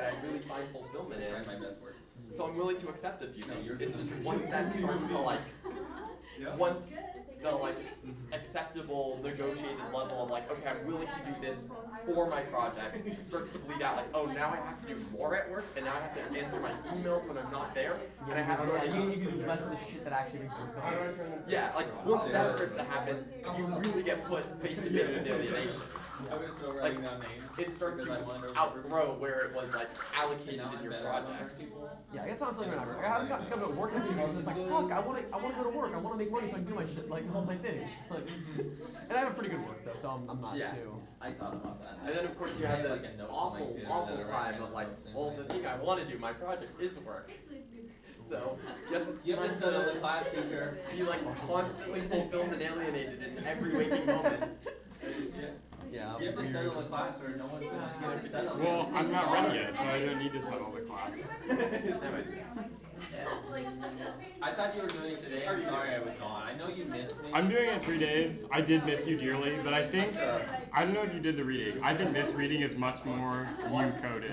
that I really find fulfillment in. Try my best work. So I'm willing to accept a few things. It's just once that starts to like, once the like acceptable negotiated level of like, okay, I'm willing to do this for my project starts to bleed out like, oh, now I have to do more at work, and now I have to answer my emails when I'm not there, and I have to like, you can do less of the shit that actually makes you fulfilled. yeah, like once that starts to happen, you really get put face to face with alienation. I was still Like, writing down names. it starts because I to wanted to outgrow where it was like allocated Now in I'm your better at project. Yeah, that's what I'm feeling right now. I haven't gotten to go to work in a few months. It's like, fuck, I want to go to work. I want to make money so I can do my shit, like all my things. Like, and I have a pretty good work though, so I'm not Yeah. too. I thought about that. And then of course you have the awful time of like, well, the thing I want to do, my project is work. So, yes, it's You have time to study the to class teacher. be like constantly fulfilled and alienated in every waking moment. Yeah. You have to settle the class or no one's going to settle. Well, I'm not ready yet, so I don't need to settle the class. Anyway, I thought you were doing it today. I'm sorry I was gone. I know you missed me. I'm doing it 3 days. I did miss you dearly, but I think, I don't know if you did the reading. I think this reading is much more you coded.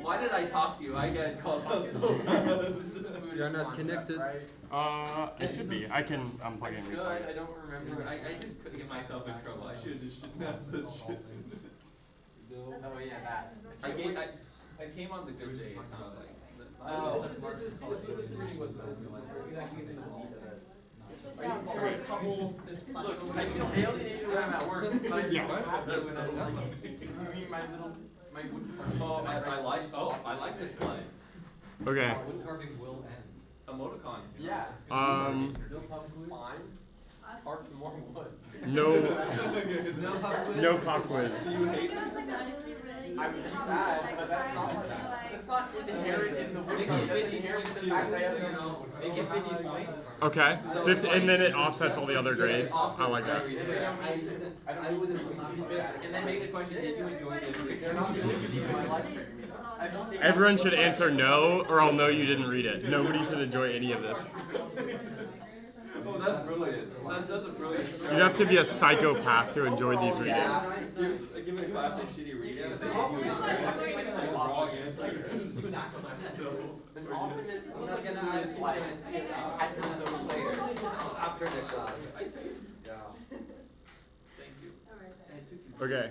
Why did I talk to you? I get called up so much. You're not connected. It should be. I can unplug it and Good. replug I it. don't remember. I just couldn't get myself in trouble. I should have said shit. oh yeah, that. I came on the good day. It sounded like. Oh. This reading was we actually get into the deep of this. Okay. Look, I feel alienated when I'm at work, but I feel happy when I'm like, you mean my wood carving. Oh, I like this slide. Okay. Wood carving will end. Emoticon. Yeah. It's fine. Carve some more wood. No No pop quiz. You hate I would be sad, but that's not inherent in the wood. Make it That's 50 inherent in the points fact that I have too, you know. Make it 50 points. Okay. 50, and then it offsets all the other grades. I like that. I wouldn't. And then make the question, did you enjoy this? They're not really giving my life to me. Everyone should answer no, or I'll know you didn't read it. Nobody should enjoy any of this. Oh, that's brilliant. That's a brilliant strategy. You'd have to be a psychopath to enjoy these readings. Give a class a shitty reading. An optimist I'm not gonna ask like later after the class. Yeah. Thank you. Okay.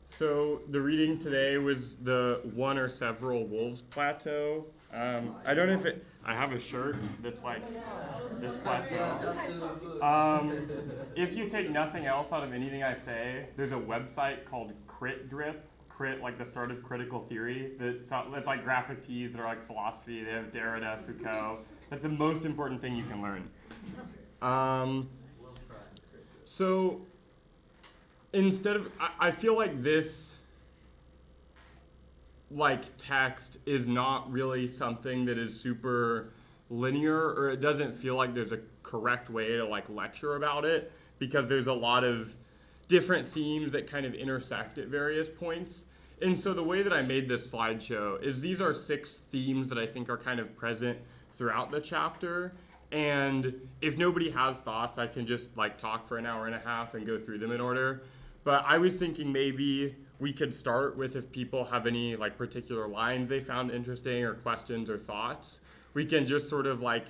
So the reading today was the One or Several Wolves Plateau. I don't know if it. I have a shirt that's like this plateau. If you take nothing else out of anything I say, there's a website called Crit Drip. Crit, like the start of critical theory. That's like graphic tees that are like philosophy. They have Derrida, Foucault. That's the most important thing you can learn. So instead of, I feel like this like text is not really something that is super linear, or it doesn't feel like there's a correct way to like lecture about it, because there's a lot of different themes that kind of intersect at various points. And so the way that I made this slideshow is these are 6 themes that I think are kind of present throughout the chapter. And if nobody has thoughts, I can just like talk for an hour and a half and go through them in order. But I was thinking maybe we could start with, if people have any like particular lines they found interesting or questions or thoughts, we can just sort of like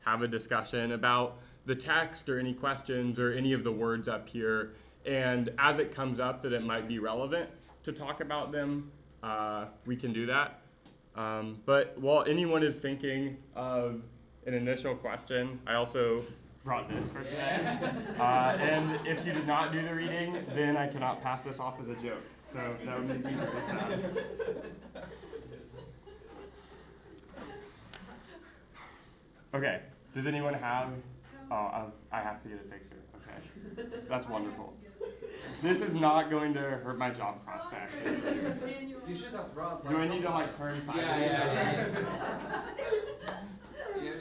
have a discussion about the text or any questions or any of the words up here. And as it comes up that it might be relevant to talk about them, we can do that. But while anyone is thinking of an initial question, I also brought this for today. And if you did not do the reading, then I cannot pass this off as a joke. So that would make me very sad. Okay, does anyone have, I have to get a picture, okay. That's wonderful. This is not going to hurt my job prospects. You should have brought. Do I need to like turn sideways? Yeah. You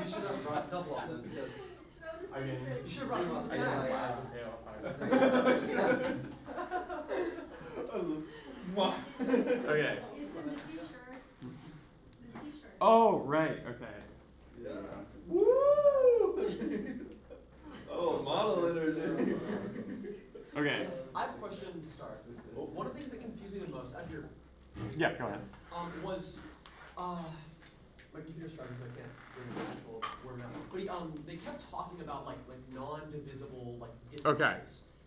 should have brought a couple of them because. I mean, You should have brought some. I can have five. Okay. It's in the t-shirt. The t-shirt. Oh, right, okay. Yeah. Woo! Oh, model energy. Okay. I have a question to start. One of the things that confused me the most out here Yeah, go ahead. was my computer's struggling, so I can't bring the actual word out. But they kept talking about like non-divisible like distances. Okay.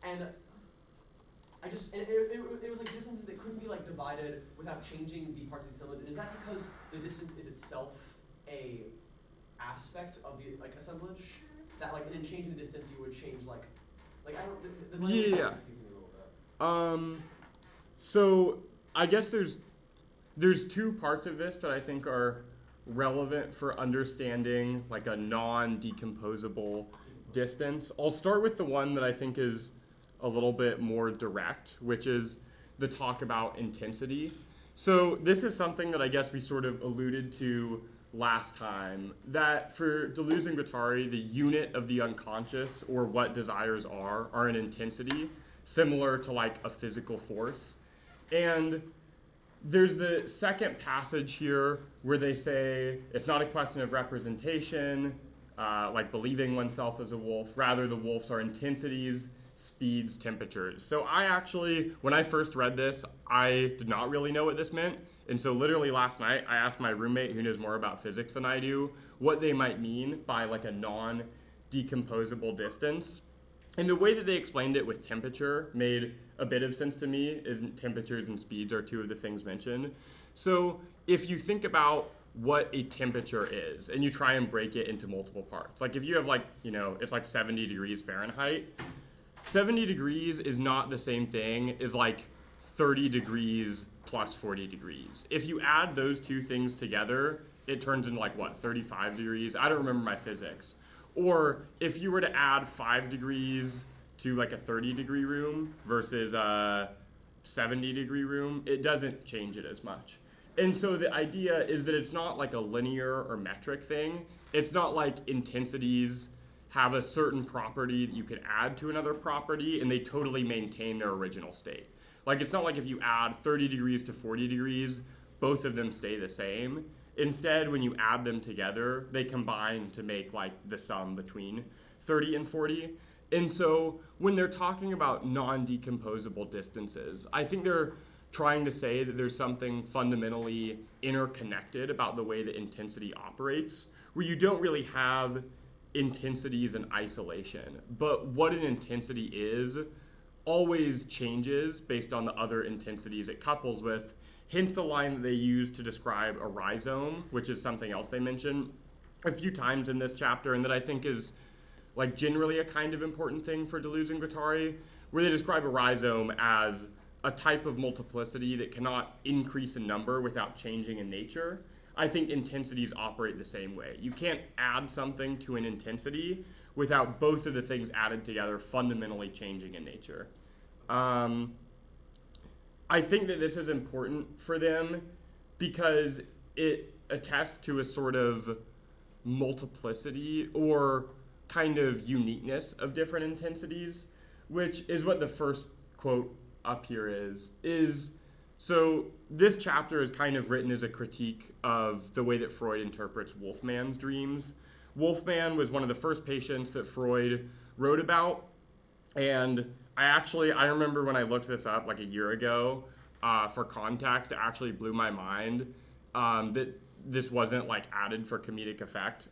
And it was like distances that couldn't be like divided without changing the parts of the cylinder. Is that because the distance is itself a aspect of the like assemblage? That like in changing the distance you would change like I don't the language Yeah. is confusing me a little bit. So I guess there's two parts of this that I think are relevant for understanding like a non-decomposable distance. I'll start with the one that I think is a little bit more direct, which is the talk about intensity. So this is something that I guess we sort of alluded to last time, that for Deleuze and Guattari, the unit of the unconscious, or what desires are an intensity, similar to like a physical force. And there's the second passage here where they say it's not a question of representation, like believing oneself as a wolf. Rather, the wolves are intensities, speeds, temperatures. So I actually, when I first read this, I did not really know what this meant. And so literally last night, I asked my roommate, who knows more about physics than I do, what they might mean by like a non-decomposable distance. And the way that they explained it with temperature made a bit of sense to me, is temperatures and speeds are two of the things mentioned. So if you think about what a temperature is, and you try and break it into multiple parts, like if you have like, it's like 70 degrees Fahrenheit, 70 degrees is not the same thing as like 30 degrees plus 40 degrees. If you add those two things together, it turns into like what, 35 degrees? I don't remember my physics. Or if you were to add 5 degrees to like a 30-degree room versus a 70-degree room, it doesn't change it as much. And so the idea is that it's not like a linear or metric thing. It's not like intensities have a certain property that you could add to another property and they totally maintain their original state. Like it's not like if you add 30 degrees to 40 degrees, both of them stay the same. Instead, when you add them together, they combine to make like the sum between 30 and 40. And so when they're talking about non-decomposable distances, I think they're trying to say that there's something fundamentally interconnected about the way that intensity operates, where you don't really have intensities in isolation. But what an intensity is always changes based on the other intensities it couples with. Hence the line that they use to describe a rhizome, which is something else they mention a few times in this chapter, and that I think is like generally a kind of important thing for Deleuze and Guattari, where they describe a rhizome as a type of multiplicity that cannot increase in number without changing in nature. I think intensities operate the same way. You can't add something to an intensity without both of the things added together fundamentally changing in nature. I think that this is important for them because it attests to a sort of multiplicity or kind of uniqueness of different intensities, which is what the first quote up here is. So this chapter is kind of written as a critique of the way that Freud interprets Wolfman's dreams. Wolfman was one of the first patients that Freud wrote about, and I remember when I looked this up like a year ago for context, it actually blew my mind that this wasn't like added for comedic effect.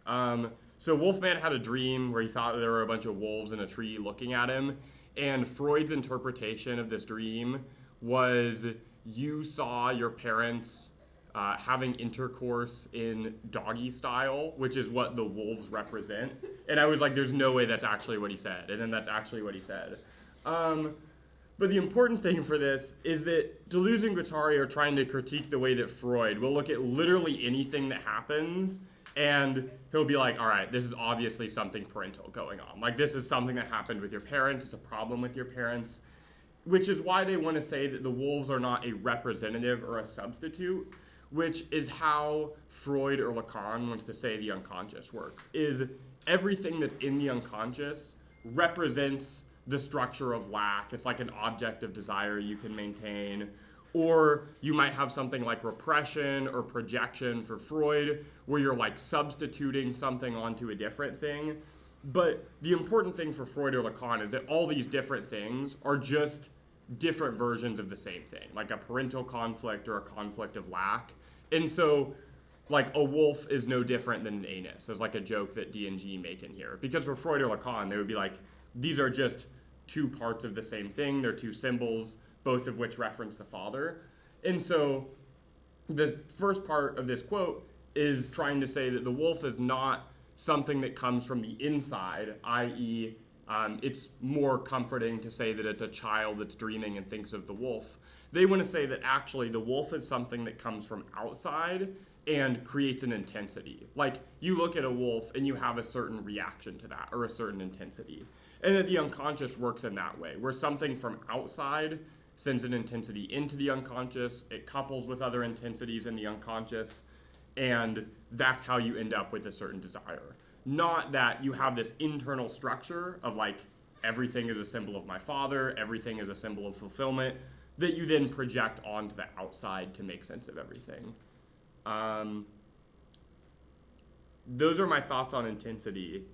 So Wolfman had a dream where he thought there were a bunch of wolves in a tree looking at him, and Freud's interpretation of this dream was you saw your parents having intercourse in doggy style, which is what the wolves represent. And I was like, there's no way that's actually what he said. And then that's actually what he said. But the important thing for this is that Deleuze and Guattari are trying to critique the way that Freud will look at literally anything that happens, and he'll be like, all right, this is obviously something parental going on. Like, this is something that happened with your parents. It's a problem with your parents, which is why they want to say that the wolves are not a representative or a substitute, which is how Freud or Lacan wants to say the unconscious works, is everything that's in the unconscious represents the structure of lack. It's like an object of desire you can maintain. Or you might have something like repression or projection for Freud, where you're like substituting something onto a different thing. But the important thing for Freud or Lacan is that all these different things are just different versions of the same thing, like a parental conflict or a conflict of lack. And so, like, a wolf is no different than an anus, as like a joke that D&G make in here. Because for Freud or Lacan, they would be like, these are just two parts of the same thing. They're two symbols, both of which reference the father. And so the first part of this quote is trying to say that the wolf is not something that comes from the inside, i.e., it's more comforting to say that it's a child that's dreaming and thinks of the wolf. They want to say that actually the wolf is something that comes from outside and creates an intensity. Like, you look at a wolf and you have a certain reaction to that, or a certain intensity. And that the unconscious works in that way, where something from outside sends an intensity into the unconscious, it couples with other intensities in the unconscious, and that's how you end up with a certain desire. Not that you have this internal structure of like, everything is a symbol of my father, everything is a symbol of fulfillment, that you then project onto the outside to make sense of everything. Those are my thoughts on intensity.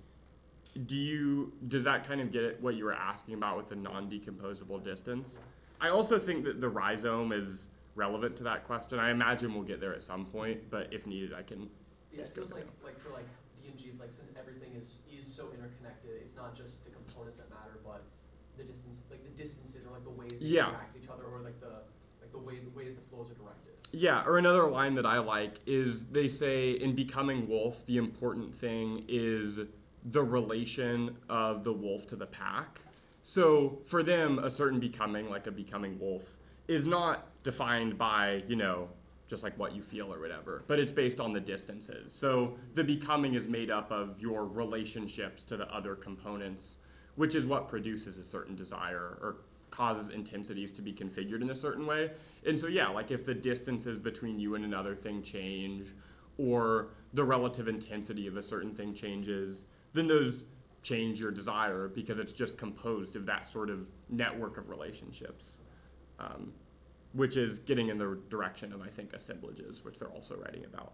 Does that kind of get at what you were asking about with the non-decomposable distance? I also think that the rhizome is relevant to that question. I imagine we'll get there at some point, but if needed, I can. Yeah, it feels like for like D&G, it's like since everything is so interconnected, it's not just the components that matter, but the distance, like the distances or like the ways they interact with each other, or like the ways the flows are directed. Yeah, or another line that I like is they say in Becoming Wolf, the important thing is the relation of the wolf to the pack. So for them, a certain becoming, like a becoming wolf, is not defined by, just like what you feel or whatever, but it's based on the distances. So the becoming is made up of your relationships to the other components, which is what produces a certain desire or causes intensities to be configured in a certain way. And so yeah, like if the distances between you and another thing change, or the relative intensity of a certain thing changes, then those change your desire because it's just composed of that sort of network of relationships, which is getting in the direction of, I think, assemblages, which they're also writing about.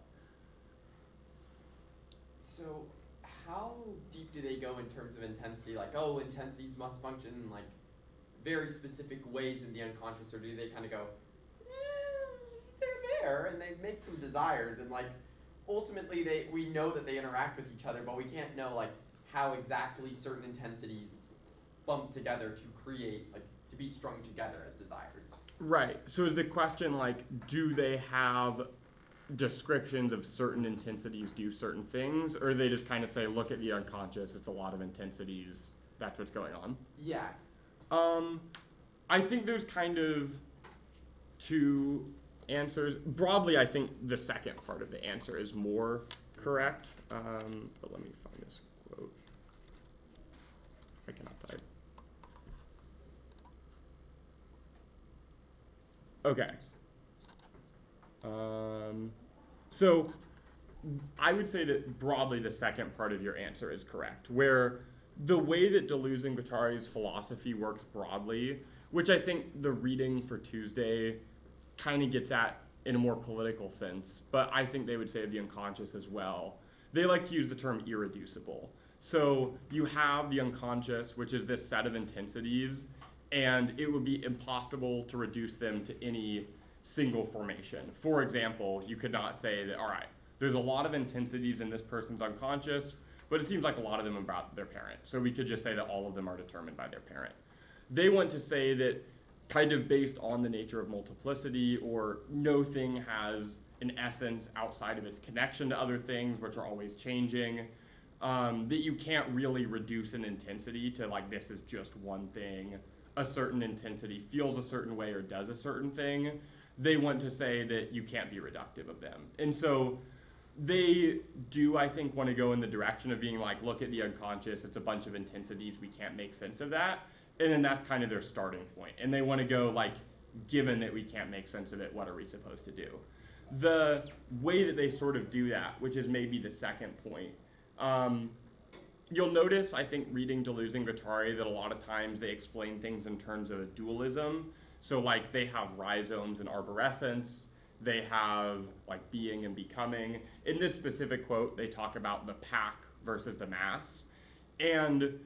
So how deep do they go in terms of intensity? Like, oh, intensities must function in like very specific ways in the unconscious, or do they kind of go, they're there and they make some desires, and like ultimately we know that they interact with each other, but we can't know like how exactly certain intensities bump together to create, like, to be strung together as desires. Right. So is the question like, do they have descriptions of certain intensities do certain things, or they just kind of say, look at the unconscious, it's a lot of intensities, that's what's going on? Yeah. I think there's kind of two answers. Broadly, I think the second part of the answer is more correct, but let me find this quote. I cannot type. Okay. So I would say that broadly the second part of your answer is correct, where the way that Deleuze and Guattari's philosophy works broadly, which I think the reading for Tuesday kind of gets at in a more political sense, but I think they would say the unconscious as well. They like to use the term irreducible. So you have the unconscious, which is this set of intensities, and it would be impossible to reduce them to any single formation. For example, you could not say that, all right, there's a lot of intensities in this person's unconscious, but it seems like a lot of them are about their parent. So we could just say that all of them are determined by their parent. They want to say that kind of based on the nature of multiplicity, or no thing has an essence outside of its connection to other things, which are always changing, that you can't really reduce an intensity to like, this is just one thing. A certain intensity feels a certain way or does a certain thing. They want to say that you can't be reductive of them. And so they do, I think, want to go in the direction of being like, look at the unconscious, it's a bunch of intensities, we can't make sense of that. And then that's kind of their starting point. And they want to go like, given that we can't make sense of it, what are we supposed to do? The way that they sort of do that, which is maybe the second point, you'll notice, I think, reading Deleuze and Guattari, that a lot of times they explain things in terms of a dualism. So like they have rhizomes and arborescence, they have like being and becoming. In this specific quote, they talk about the pack versus the mass. And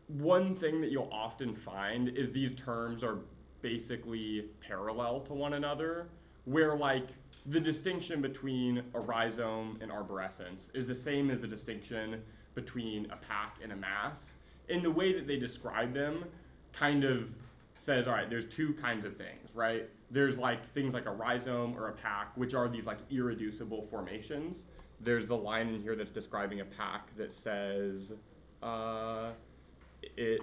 one thing that you'll often find is these terms are basically parallel to one another, where like the distinction between a rhizome and arborescence is the same as the distinction between a pack and a mass. And the way that they describe them kind of says, all right, there's two kinds of things, right? There's like things like a rhizome or a pack, which are these like irreducible formations. There's the line in here that's describing a pack that says, it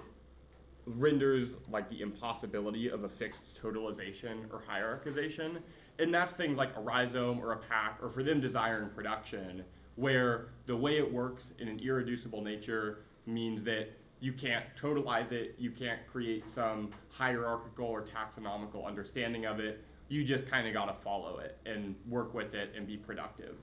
renders like the impossibility of a fixed totalization or hierarchization. And that's things like a rhizome or a pack, or for them desiring production, where the way it works in an irreducible nature means that you can't totalize it, you can't create some hierarchical or taxonomical understanding of it, you just kind of gotta follow it and work with it and be productive.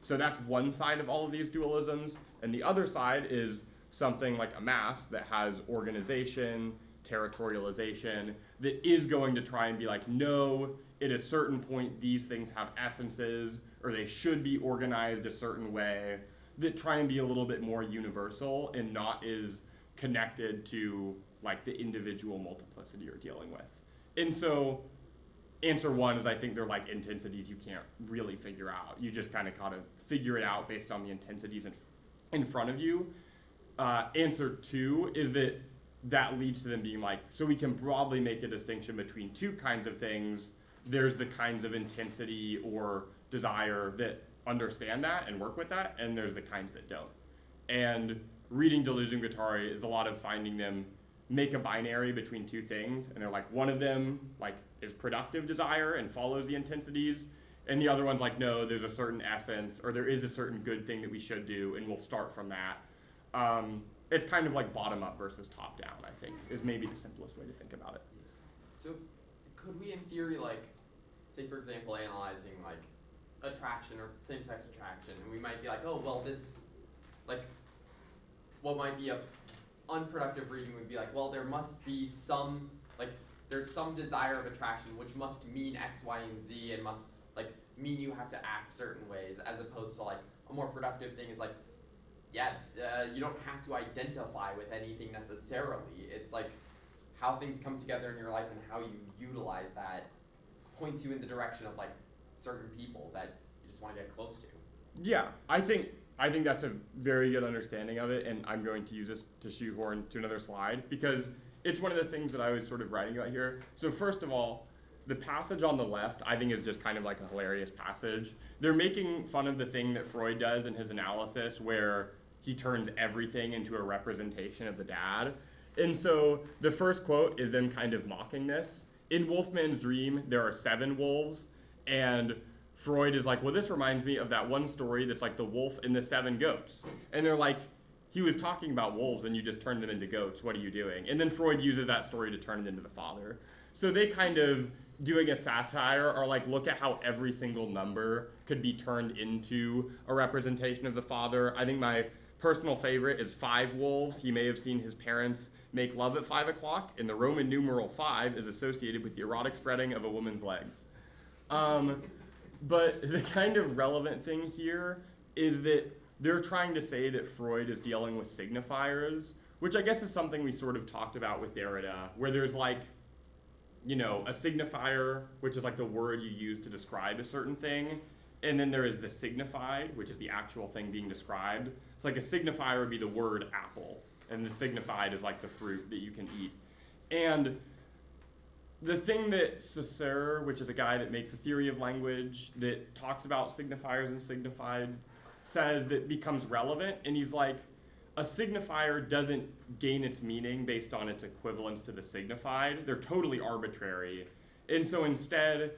So that's one side of all of these dualisms, and the other side is something like a mass that has organization, territorialization, that is going to try and be like, no, at a certain point these things have essences, or they should be organized a certain way, that try and be a little bit more universal and not as connected to like the individual multiplicity you're dealing with. And so answer one is I think they're like intensities you can't really figure out. You just kind of gotta figure it out based on the intensities in front of you. Answer two is that leads to them being like, so we can broadly make a distinction between two kinds of things. There's the kinds of intensity or desire that understand that and work with that, and there's the kinds that don't. And reading Deleuze and Guattari is a lot of finding them make a binary between two things, and they're like, one of them like is productive desire and follows the intensities, and the other one's like, no, there's a certain essence, or there is a certain good thing that we should do, and we'll start from that. It's kind of like bottom up versus top down, I think, is maybe the simplest way to think about it. So could we in theory like, say for example, analyzing like attraction or same-sex attraction, and we might be like, oh well this, like, what might be a unproductive reading would be like, well there must be some, like, there's some desire of attraction which must mean X, Y, and Z, and must like mean you have to act certain ways, as opposed to like a more productive thing is like, yeah, you don't have to identify with anything necessarily. It's like how things come together in your life and how you utilize that points you in the direction of like certain people that you just want to get close to. Yeah, I think that's a very good understanding of it, and I'm going to use this to shoehorn to another slide because it's one of the things that I was sort of writing about here. So first of all, the passage on the left I think is just kind of like a hilarious passage. They're making fun of the thing that Freud does in his analysis where he turns everything into a representation of the dad. And so the first quote is them kind of mocking this. In Wolfman's Dream, there are 7 wolves, and Freud is like, well, this reminds me of that one story that's like the wolf and the 7 goats. And they're like, he was talking about wolves and you just turned them into goats, what are you doing? And then Freud uses that story to turn it into the father. So they kind of, doing a satire, are like, look at how every single number could be turned into a representation of the father. I think my personal favorite is 5 wolves. He may have seen his parents make love at 5 o'clock, and the Roman numeral 5 is associated with the erotic spreading of a woman's legs. But the kind of relevant thing here is that they're trying to say that Freud is dealing with signifiers, which I guess is something we sort of talked about with Derrida, where there's like, you know, a signifier, which is like the word you use to describe a certain thing, and then there is the signified, which is the actual thing being described. So like a signifier would be the word apple, and the signified is like the fruit that you can eat. And the thing that Saussure, which is a guy that makes a theory of language that talks about signifiers and signified, says that becomes relevant, and he's like, a signifier doesn't gain its meaning based on its equivalence to the signified. They're totally arbitrary. And so instead,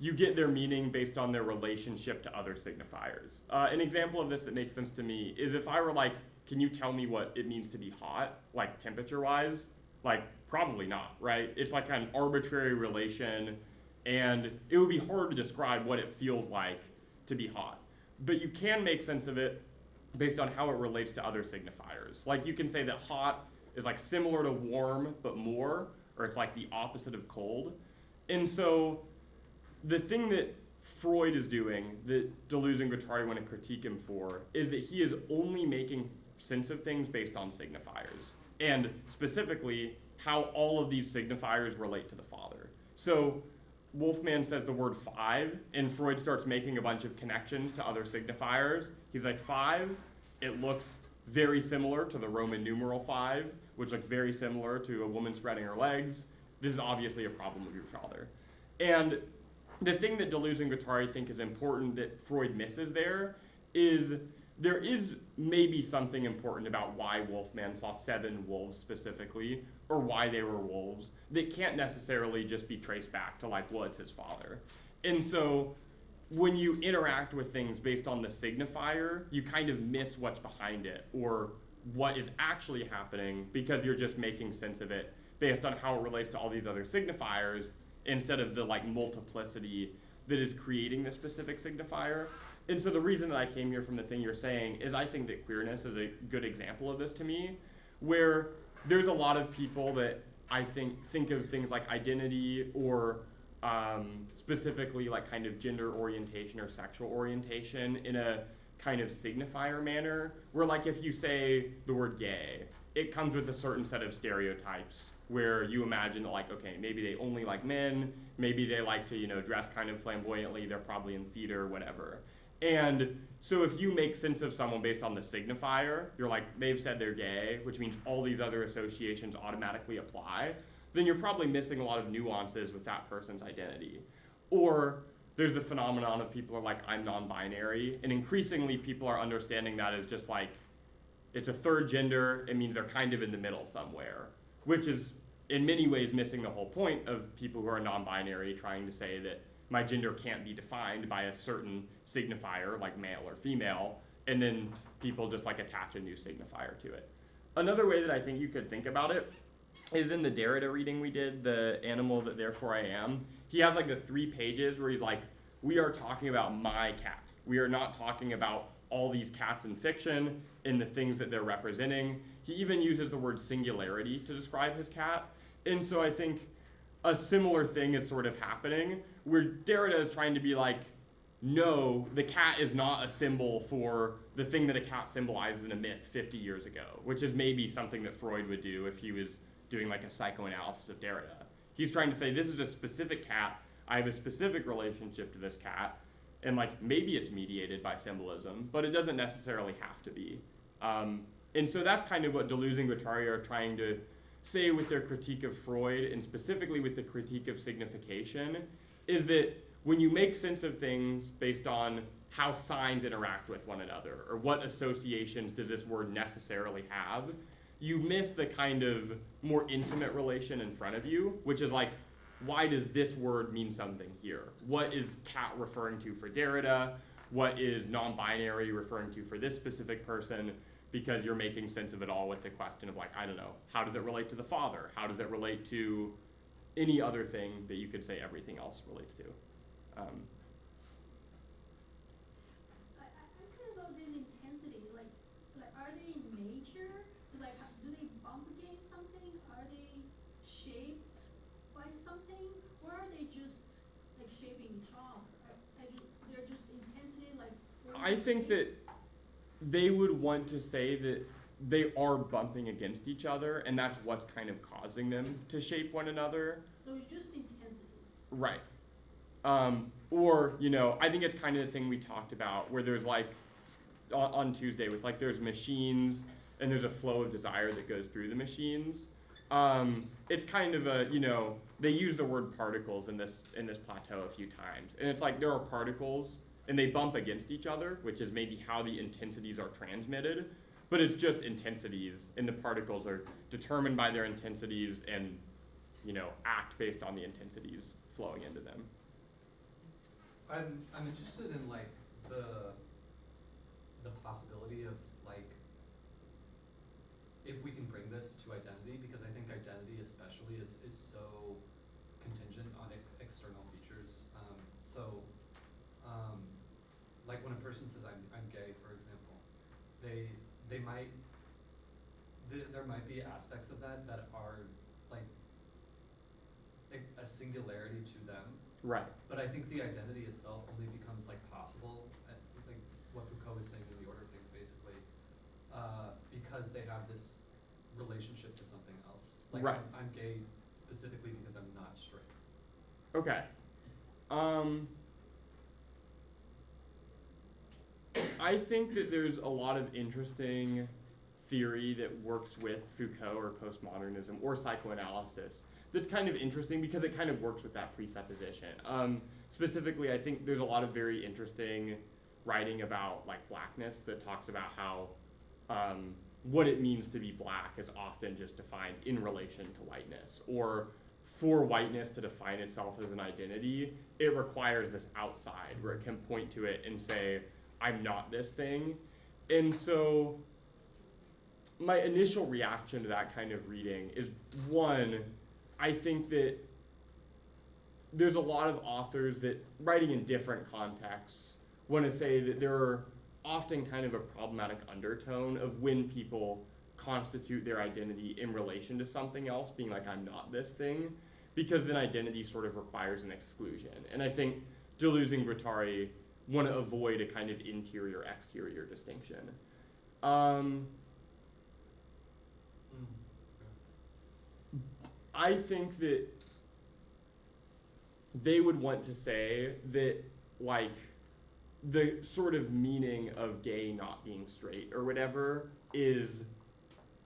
you get their meaning based on their relationship to other signifiers. An example of this that makes sense to me is if I were like, can you tell me what it means to be hot, like temperature-wise? Like, probably not, right? It's like an arbitrary relation, and it would be hard to describe what it feels like to be hot. But you can make sense of it based on how it relates to other signifiers. Like, you can say that hot is like similar to warm, but more, or it's like the opposite of cold. And so the thing that Freud is doing, that Deleuze and Guattari want to critique him for, is that he is only making sense of things based on signifiers, and specifically how all of these signifiers relate to the father. So Wolfman says the word 5, and Freud starts making a bunch of connections to other signifiers. He's like, 5, it looks very similar to the Roman numeral 5, which looks very similar to a woman spreading her legs. This is obviously a problem of your father. And the thing that Deleuze and Guattari think is important that Freud misses there is maybe something important about why Wolfman saw 7 wolves specifically, or why they were wolves, that can't necessarily just be traced back to like, well, it's his father. And so when you interact with things based on the signifier, you kind of miss what's behind it, or what is actually happening, because you're just making sense of it based on how it relates to all these other signifiers, instead of the like multiplicity that is creating the specific signifier. And so the reason that I came here from the thing you're saying is I think that queerness is a good example of this to me, where there's a lot of people that I think of things like identity, or specifically like kind of gender orientation or sexual orientation in a kind of signifier manner, where like if you say the word gay, it comes with a certain set of stereotypes where you imagine that like, okay, maybe they only like men, maybe they like to, dress kind of flamboyantly, they're probably in theater, whatever. And so if you make sense of someone based on the signifier, you're like, they've said they're gay, which means all these other associations automatically apply, then you're probably missing a lot of nuances with that person's identity. Or there's the phenomenon of people are like, I'm non-binary, and increasingly people are understanding that as just like, it's a third gender, it means they're kind of in the middle somewhere, which is in many ways missing the whole point of people who are non-binary trying to say that my gender can't be defined by a certain signifier, like male or female, and then people just like attach a new signifier to it. Another way that I think you could think about it is in the Derrida reading we did, The Animal That Therefore I Am. He has like the 3 pages where he's like, we are talking about my cat. We are not talking about all these cats in fiction and the things that they're representing. He even uses the word singularity to describe his cat. And so I think a similar thing is sort of happening, where Derrida is trying to be like, no, the cat is not a symbol for the thing that a cat symbolizes in a myth 50 years ago, which is maybe something that Freud would do if he was doing like a psychoanalysis of Derrida. He's trying to say, this is a specific cat, I have a specific relationship to this cat, and like maybe it's mediated by symbolism, but it doesn't necessarily have to be. And so that's kind of what Deleuze and Guattari are trying to say with their critique of Freud, and specifically with the critique of signification, is that when you make sense of things based on how signs interact with one another, or what associations does this word necessarily have, you miss the kind of more intimate relation in front of you, which is like, why does this word mean something here? What is cat referring to for Derrida? What is non-binary referring to for this specific person? Because you're making sense of it all with the question of like, I don't know, how does it relate to the father? How does it relate to any other thing that you could say everything else relates to? I kind of love these intensities. Like, are they in nature? Because like, do they bump against something? Are they shaped by something, or are they just like shaping each other? They're just intensity, like. I think that they would want to say that they are bumping against each other, and that's what's kind of causing them to shape one another. So it's just intensities. Right. Or, I think it's kind of the thing we talked about, where there's like, on Tuesday, with like, there's machines, and there's a flow of desire that goes through the machines. It's kind of a, they use the word particles in this plateau a few times. And it's like, there are particles, and they bump against each other, which is maybe how the intensities are transmitted, but it's just intensities, and the particles are determined by their intensities and, act based on the intensities flowing into them. I'm interested in like the possibility of like if we can bring this to identity, because I think identity especially is so contingent on external features. Like when a person says I'm gay, for example, they might there might be aspects of that are like a singularity to them. Right. But I think the identity itself only becomes like possible, like what Foucault is saying in The Order of Things, basically, because they have this relationship to something else. Like Right. I'm gay specifically because I'm not straight. Okay. I think that there's a lot of interesting theory that works with Foucault or postmodernism or psychoanalysis that's kind of interesting because it kind of works with that presupposition. Specifically, I think there's a lot of very interesting writing about like blackness that talks about how what it means to be black is often just defined in relation to whiteness, or for whiteness to define itself as an identity, it requires this outside where it can point to it and say, I'm not this thing. And so my initial reaction to that kind of reading is, one, I think that there's a lot of authors that, writing in different contexts, want to say that there are often kind of a problematic undertone of when people constitute their identity in relation to something else, being like, I'm not this thing, because then identity sort of requires an exclusion. And I think Deleuze and Guattari want to avoid a kind of interior-exterior distinction. I think that they would want to say that, like, the sort of meaning of gay not being straight or whatever is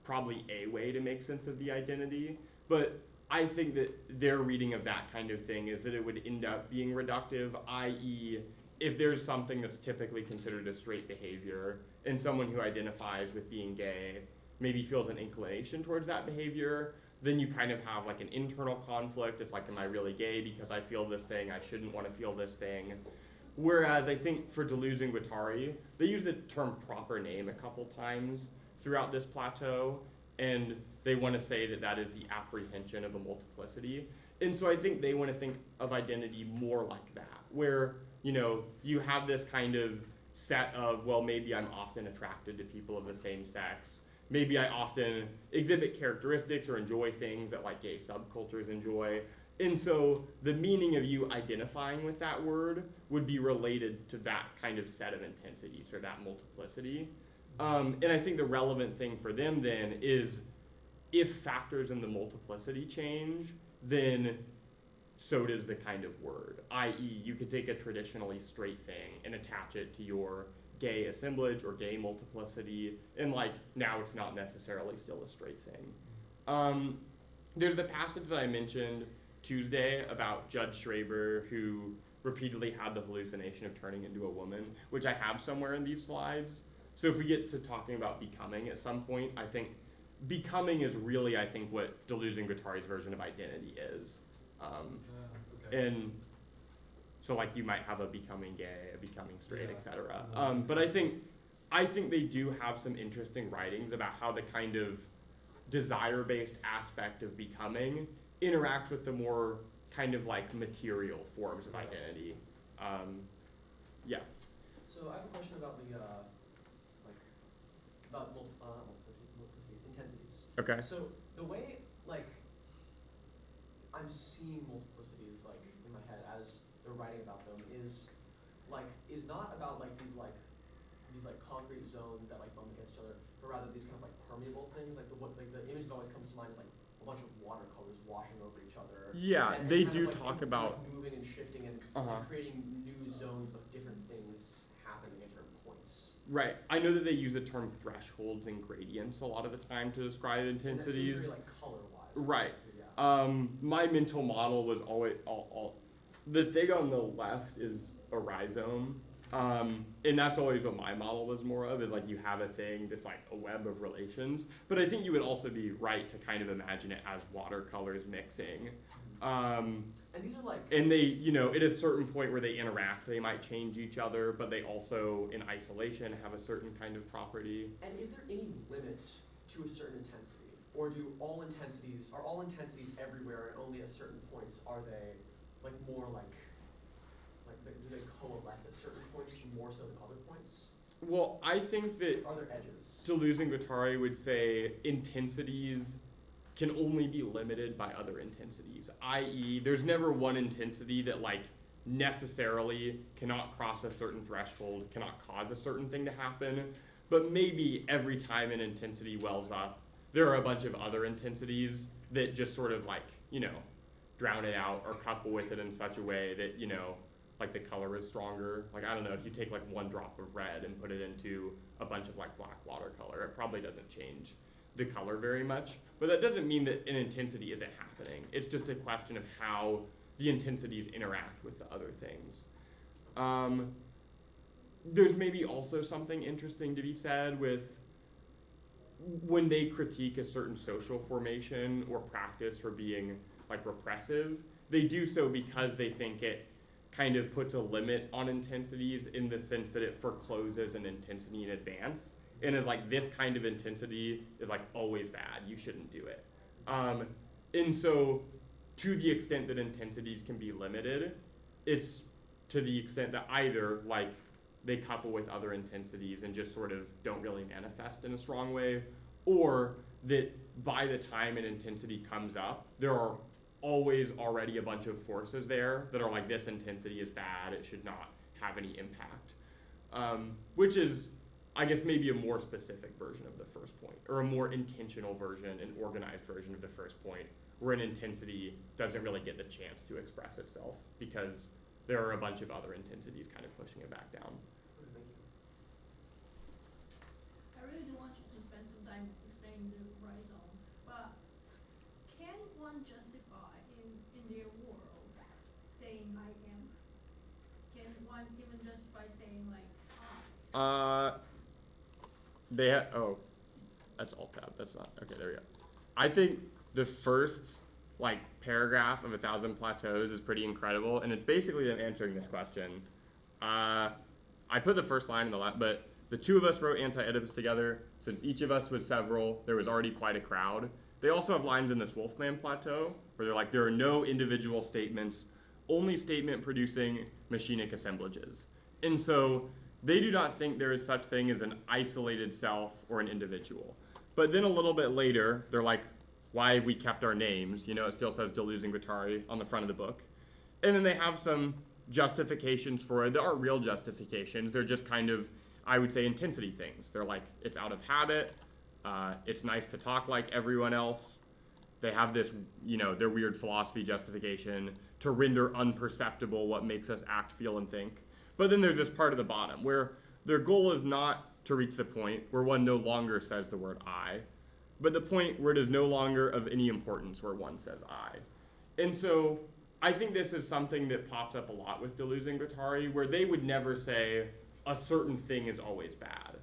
probably a way to make sense of the identity, but I think that their reading of that kind of thing is that it would end up being reductive, i.e., if there's something that's typically considered a straight behavior and someone who identifies with being gay maybe feels an inclination towards that behavior, then you kind of have like an internal conflict. It's like, am I really gay because I feel this thing? I shouldn't want to feel this thing. Whereas I think for Deleuze and Guattari, they use the term proper name a couple times throughout this plateau, and they want to say that that is the apprehension of a multiplicity. And so I think they want to think of identity more like that, where, you know, you have this kind of set of, well, maybe I'm often attracted to people of the same sex. Maybe I often exhibit characteristics or enjoy things that like gay subcultures enjoy. And so the meaning of you identifying with that word would be related to that kind of set of intensities or that multiplicity. And I think the relevant thing for them then is if factors in the multiplicity change, then so does the kind of word, i.e. you could take a traditionally straight thing and attach it to your gay assemblage or gay multiplicity, and like now it's not necessarily still a straight thing. There's the passage that I mentioned Tuesday about Judge Schraber, who repeatedly had the hallucination of turning into a woman, which I have somewhere in these slides. So if we get to talking about becoming at some point, I think becoming is really, I think, what Deleuze and Guattari's version of identity is. Okay. And so like you might have a becoming gay, a becoming straight, Yeah. etc. But I think they do have some interesting writings about how the kind of desire-based aspect of becoming interacts with the more kind of like material forms of identity. Yeah. So I have a question about the about multiplicities, intensities. Okay. So the way like I'm seeing multiplicities like in my head as they're writing about them is not about like these concrete zones that like bump against each other, but rather these kind of like permeable things. Like the image that always comes to mind is like a bunch of watercolors washing over each other. Yeah, and they kind do of, like, talk like, about. moving and shifting and creating new zones of different things happening at different points. Right. I know that they use the term thresholds and gradients a lot of the time to describe intensities. And that feels very, like color-wise. Right. Yeah. My mental model was always the thing on the left is a rhizome. And that's always what my model was more of, is like you have a thing that's like a web of relations. But I think you would also be right to kind of imagine it as watercolors mixing. And these are like. And they, you know, at a certain point where they interact, they might change each other, but they also, in isolation, have a certain kind of property. And is there any limit to a certain intensity? Or are all intensities everywhere, and only at certain points are they like more like do they coalesce at certain points more so than other points? Well, I think that Are there edges? Deleuze and Guattari would say intensities can only be limited by other intensities, i.e. there's never one intensity that like necessarily cannot cross a certain threshold, cannot cause a certain thing to happen, but maybe every time an intensity wells up, there are a bunch of other intensities that just sort of like, drown it out or couple with it in such a way that, like the color is stronger. Like, I don't know, if you take like one drop of red and put it into a bunch of like black watercolor, it probably doesn't change the color very much. But that doesn't mean that an intensity isn't happening. It's just a question of how the intensities interact with the other things. There's maybe also something interesting to be said with when they critique a certain social formation or practice for being like repressive, they do so because they think it kind of puts a limit on intensities in the sense that it forecloses an intensity in advance and is like, this kind of intensity is like always bad, you shouldn't do it. And so to the extent that intensities can be limited, it's to the extent that either like they couple with other intensities and just sort of don't really manifest in a strong way, or that by the time an intensity comes up, there are always already a bunch of forces there that are like, this intensity is bad, it should not have any impact. Which is, I guess, maybe a more specific version of the first point, or a more intentional version, an organized version of the first point, where an intensity doesn't really get the chance to express itself because there are a bunch of other intensities kind of pushing it back down. I really do want you to spend some time explaining the rhizome, but can one justify in their world saying I am? Can one even justify saying like I? That's alt tab. That's not okay. There we go. I think the first like paragraph of 1,000 Plateaus is pretty incredible, and it's basically them answering this question. I put the first line in the left, but the two of us wrote Anti-Oedipus together. Since each of us was several, there was already quite a crowd. They also have lines in this Wolfman Plateau where they're like, there are no individual statements, only statement producing machinic assemblages. And so they do not think there is such thing as an isolated self or an individual. But then a little bit later, they're like, why have we kept our names? It still says Deleuze and Guattari on the front of the book. And then they have some justifications for it. There aren't real justifications. They're just kind of, I would say, intensity things. They're like, it's out of habit. It's nice to talk like everyone else. They have this, their weird philosophy justification to render unperceptible what makes us act, feel, and think. But then there's this part at the bottom where their goal is not to reach the point where one no longer says the word I, but the point where it is no longer of any importance where one says I. And so I think this is something that pops up a lot with Deleuze and Guattari, where they would never say a certain thing is always bad.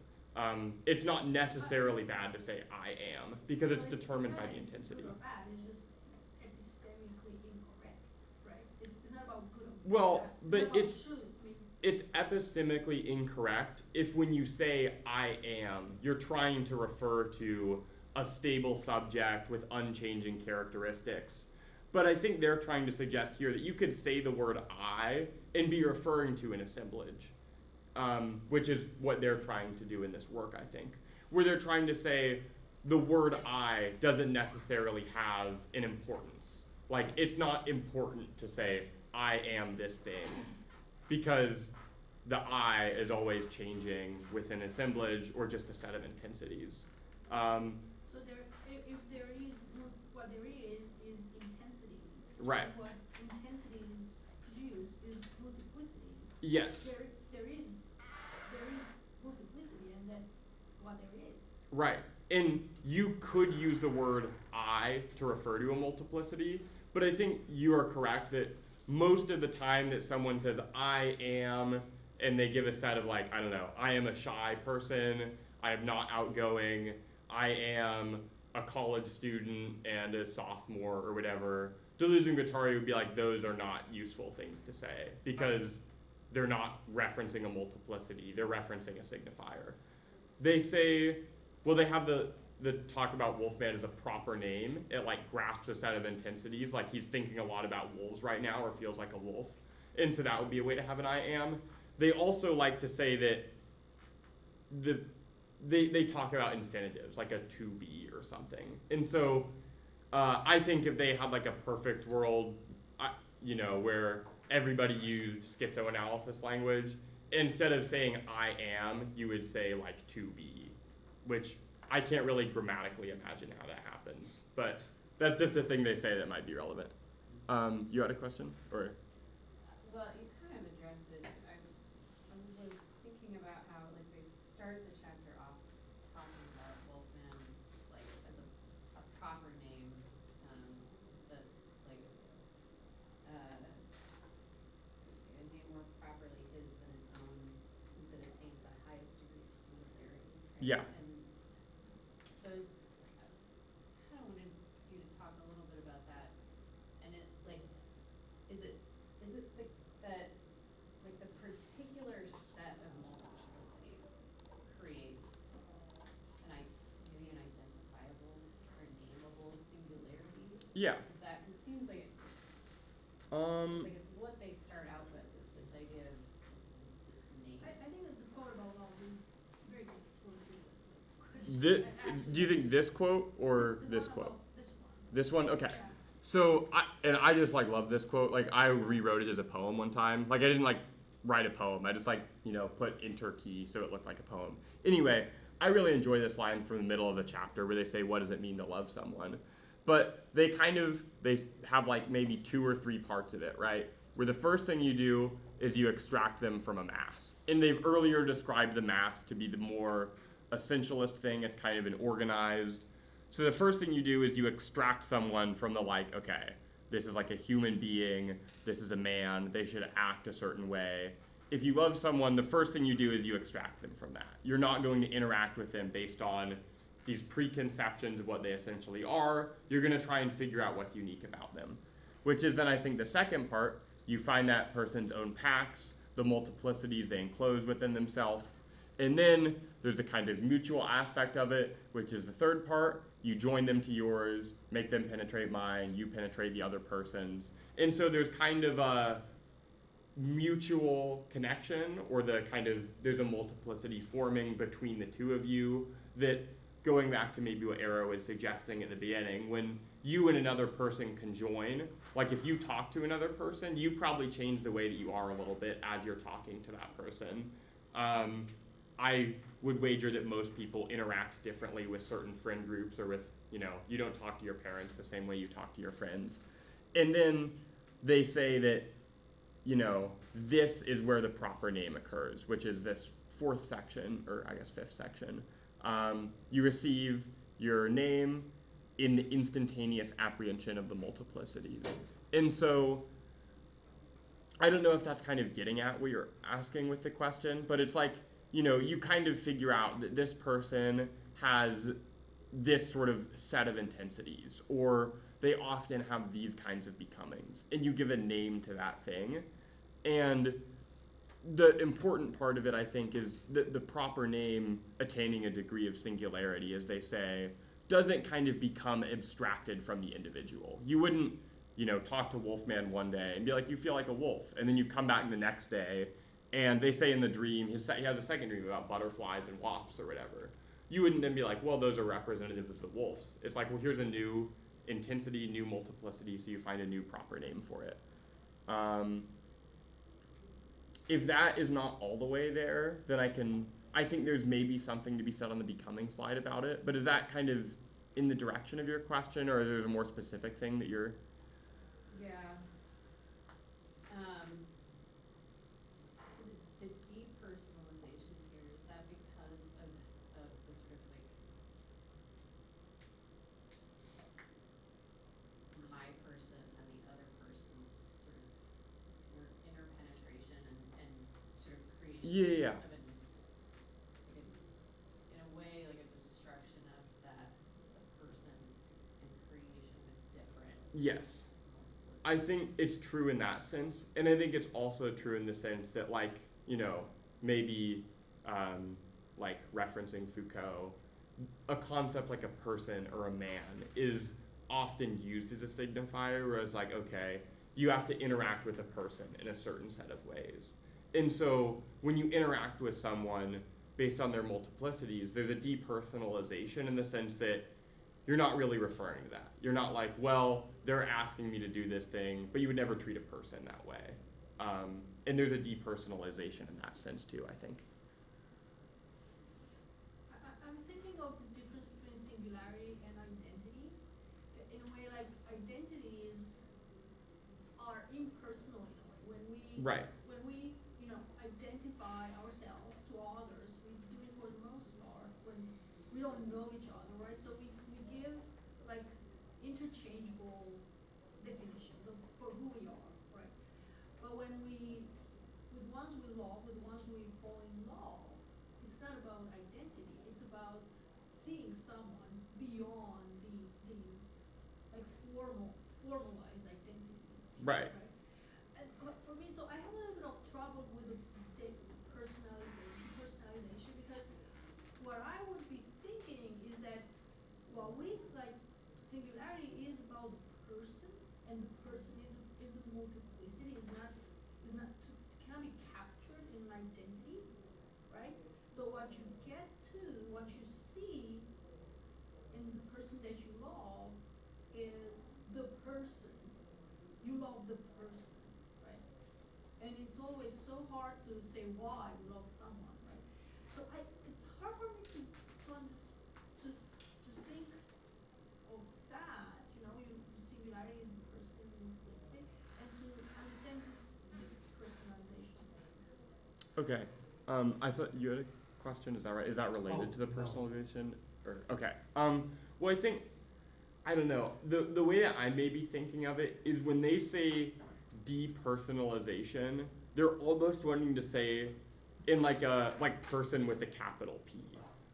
It's not necessarily bad to say I am, because it's determined by the intensity. It's good or bad, it's just epistemically incorrect, right? It's not about good or bad. Well, but about true. it's epistemically incorrect if when you say I am, you're trying to refer to a stable subject with unchanging characteristics. But I think they're trying to suggest here that you could say the word I and be referring to an assemblage, which is what they're trying to do in this work, I think, where they're trying to say the word I doesn't necessarily have an importance. Like, it's not important to say I am this thing, because the I is always changing with an assemblage or just a set of intensities. So if there is, what there is intensities. Right. And what intensities produce is multiplicities. Yes. There is multiplicity, and that's what there is. Right. And you could use the word I to refer to a multiplicity, but I think you are correct that most of the time that someone says I am, and they give a set of like, I don't know, I am a shy person, I am not outgoing, I am a college student and a sophomore or whatever, Deleuze and Guattari would be like, those are not useful things to say because they're not referencing a multiplicity, they're referencing a signifier. They say, well, they have the talk about Wolfman as a proper name. It like grasps a set of intensities, like he's thinking a lot about wolves right now or feels like a wolf. And so that would be a way to have an I am. They also like to say that they talk about infinitives, like a to be or something. And so I think if they had like a perfect world, where everybody used schizoanalysis language, instead of saying I am, you would say like to be which I can't really grammatically imagine how that happens, but that's just a thing they say that might be relevant. You had a question, or? Well, you kind of addressed it. I was thinking about how like they start the chapter off talking about Wolfman like as a proper name that's like let's see, a name more properly his than his own, since it attained the highest degree of singularity. Right? Yeah. And so I kind of wanted you to talk a little bit about that. And it like, is it that like the particular set of multiplicities creates maybe an identifiable or nameable singularity? Yeah. Is that, it seems like like it's what they start out with, is this idea of this name. I think that the quote about love is very good for Do you think this quote or this quote? This one. This one? Okay. Yeah. So, I just like love this quote. Like, I rewrote it as a poem one time. Like, I didn't like write a poem. I just like, put enter key so it looked like a poem. Anyway, I really enjoy this line from the middle of the chapter where they say, what does it mean to love someone? But they have like maybe 2 or 3 parts of it, right? Where the first thing you do is you extract them from a mass. And they've earlier described the mass to be the more essentialist thing. It's kind of an organized. So the first thing you do is you extract someone from the like, okay, this is like a human being, this is a man, they should act a certain way. If you love someone, the first thing you do is you extract them from that. You're not going to interact with them based on these preconceptions of what they essentially are. You're going to try and figure out what's unique about them. Which is then I think the second part, you find that person's own packs, the multiplicities they enclose within themselves. And then there's the kind of mutual aspect of it, which is the third part. You join them to yours, make them penetrate mine, you penetrate the other person's. And so there's kind of a mutual connection, or there's a multiplicity forming between the two of you that, going back to maybe what Arrow was suggesting at the beginning, when you and another person conjoin, like if you talk to another person, you probably change the way that you are a little bit as you're talking to that person. I would wager that most people interact differently with certain friend groups, or with, you don't talk to your parents the same way you talk to your friends. And then they say that, this is where the proper name occurs, which is this 4th section, or I guess 5th section. You receive your name in the instantaneous apprehension of the multiplicities. And so I don't know if that's kind of getting at what you're asking with the question, but it's like, you kind of figure out that this person has this sort of set of intensities, or they often have these kinds of becomings, and you give a name to that thing. And the important part of it, I think, is that the proper name attaining a degree of singularity, as they say, doesn't kind of become abstracted from the individual. You wouldn't, talk to Wolfman one day and be like, you feel like a wolf, and then you come back the next day, and they say in the dream, he has a second dream about butterflies and wasps or whatever. You wouldn't then be like, well, those are representative of the wolves. It's like, well, here's a new intensity, new multiplicity, so you find a new proper name for it. If that is not all the way there, then I think there's maybe something to be said on the becoming slide about it, but is that kind of in the direction of your question, or is there a more specific thing that you're? Yeah. So the depersonalization here, is that because of the sort of like my person and the other person's sort of interpenetration and sort of creation Yeah. of in a way like a destruction of that the person and creation with different Yes. I think it's true in that sense, and I think it's also true in the sense that, like, maybe, like referencing Foucault, a concept like a person or a man is often used as a signifier, where it's like, okay, you have to interact with a person in a certain set of ways. And so when you interact with someone based on their multiplicities, there's a depersonalization in the sense that you're not really referring to that. You're not like, well, they're asking me to do this thing, but you would never treat a person that way. And there's a depersonalization in that sense too, I think. I'm thinking of when we Right. when we, identify ourselves to others, we do it for the most part when we don't know each other, right? So we give like interchangeable definitions for who we are, right? But when with ones we love, with ones we fall in love, it's not about identity, it's about seeing someone beyond these like formalized identities. Right. And but for me, so I have a little bit of trouble with the personalization because what I would be thinking is that while singularity is about the person and the person is a multiplicity, cannot be captured in an identity, right? So what you see in the person that you love is the person. You love the person, right? And it's always so hard to say why you love someone, right? So it's hard for me to think of that, the singularity is the person linguistic, and to understand this personalization. Okay. I thought you had a question. Is that right? Is that related to the personalization? Or okay. Well, I think I don't know. The way that I may be thinking of it is when they say depersonalization, they're almost wanting to say in like a person with a capital P.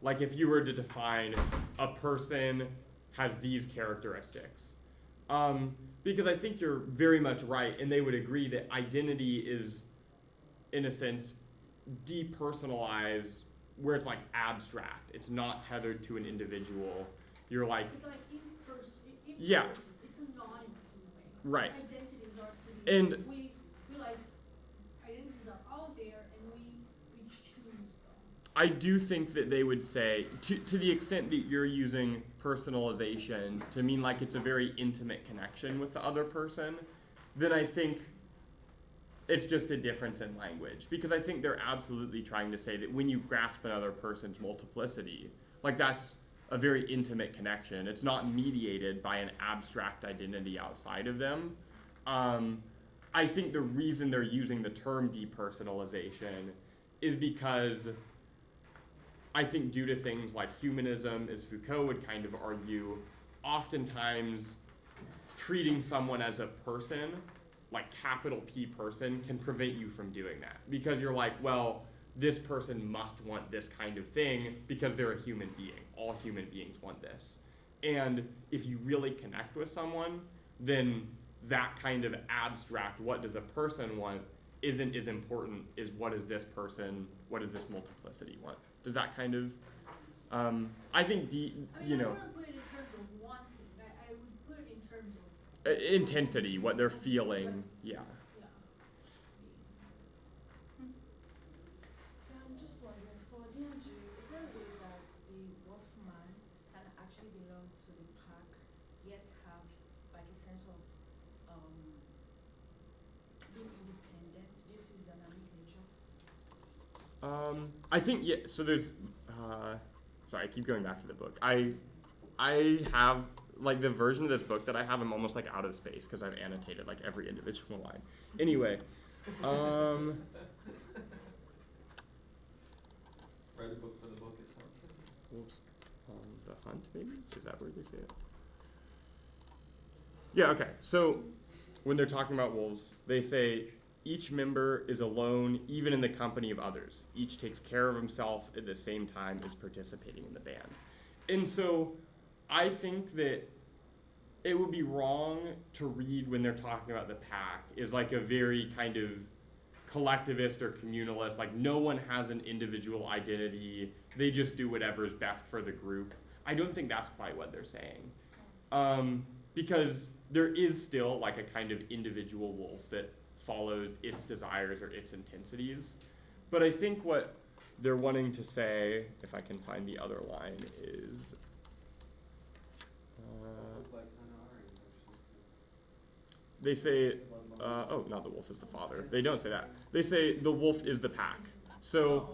Like if you were to define a person has these characteristics. Because I think you're very much right, and they would agree that identity is, in a sense, depersonalized, where it's like abstract. It's not tethered to an individual. You're like, It's like impersonal. Yeah. It's anonymous in a way. Right. Because identities are to be. And we like identities are out there, and we choose them. I do think that they would say, to the extent that you're using personalization to mean like it's a very intimate connection with the other person, then I think it's just a difference in language. Because I think they're absolutely trying to say that when you grasp another person's multiplicity, like that's a very intimate connection. It's not mediated by an abstract identity outside of them. I think the reason they're using the term depersonalization is because I think due to things like humanism, as Foucault would kind of argue, oftentimes treating someone as a person, like capital P person, can prevent you from doing that. Because you're like, well, this person must want this kind of thing because they're a human being. All human beings want this. And if you really connect with someone, then that kind of abstract, what does a person want, isn't as important as what does this person, what does this multiplicity want. Does that kind of, I think, I wouldn't put it in terms of wanting. I would put it in terms of intensity, what they're feeling, yeah. I'm just wondering, for D&G, is there a way that the Wolfman can actually belong to the pack, yet have like a sense of being independent due to his dynamic nature? I think, yeah, so there's, sorry, I keep going back to the book. I have, like, the version of this book that I have, I'm almost, like, out of space because I've annotated, like, every individual line. Anyway, Write a book for the book itself. whoops, The Hunt, maybe? Is that where they say it? Yeah, okay, so when they're talking about wolves, they say, each member is alone, even in the company of others. Each takes care of himself at the same time as participating in the band. And so I think that it would be wrong to read when they're talking about the pack is like a very kind of collectivist or communalist, like no one has an individual identity, they just do whatever is best for the group. I don't think that's quite what they're saying. Because there is still like a kind of individual wolf that follows its desires or its intensities. But I think what they're wanting to say, if I can find the other line, is they say, oh, not the wolf is the father. They don't say that. They say the wolf is the pack. So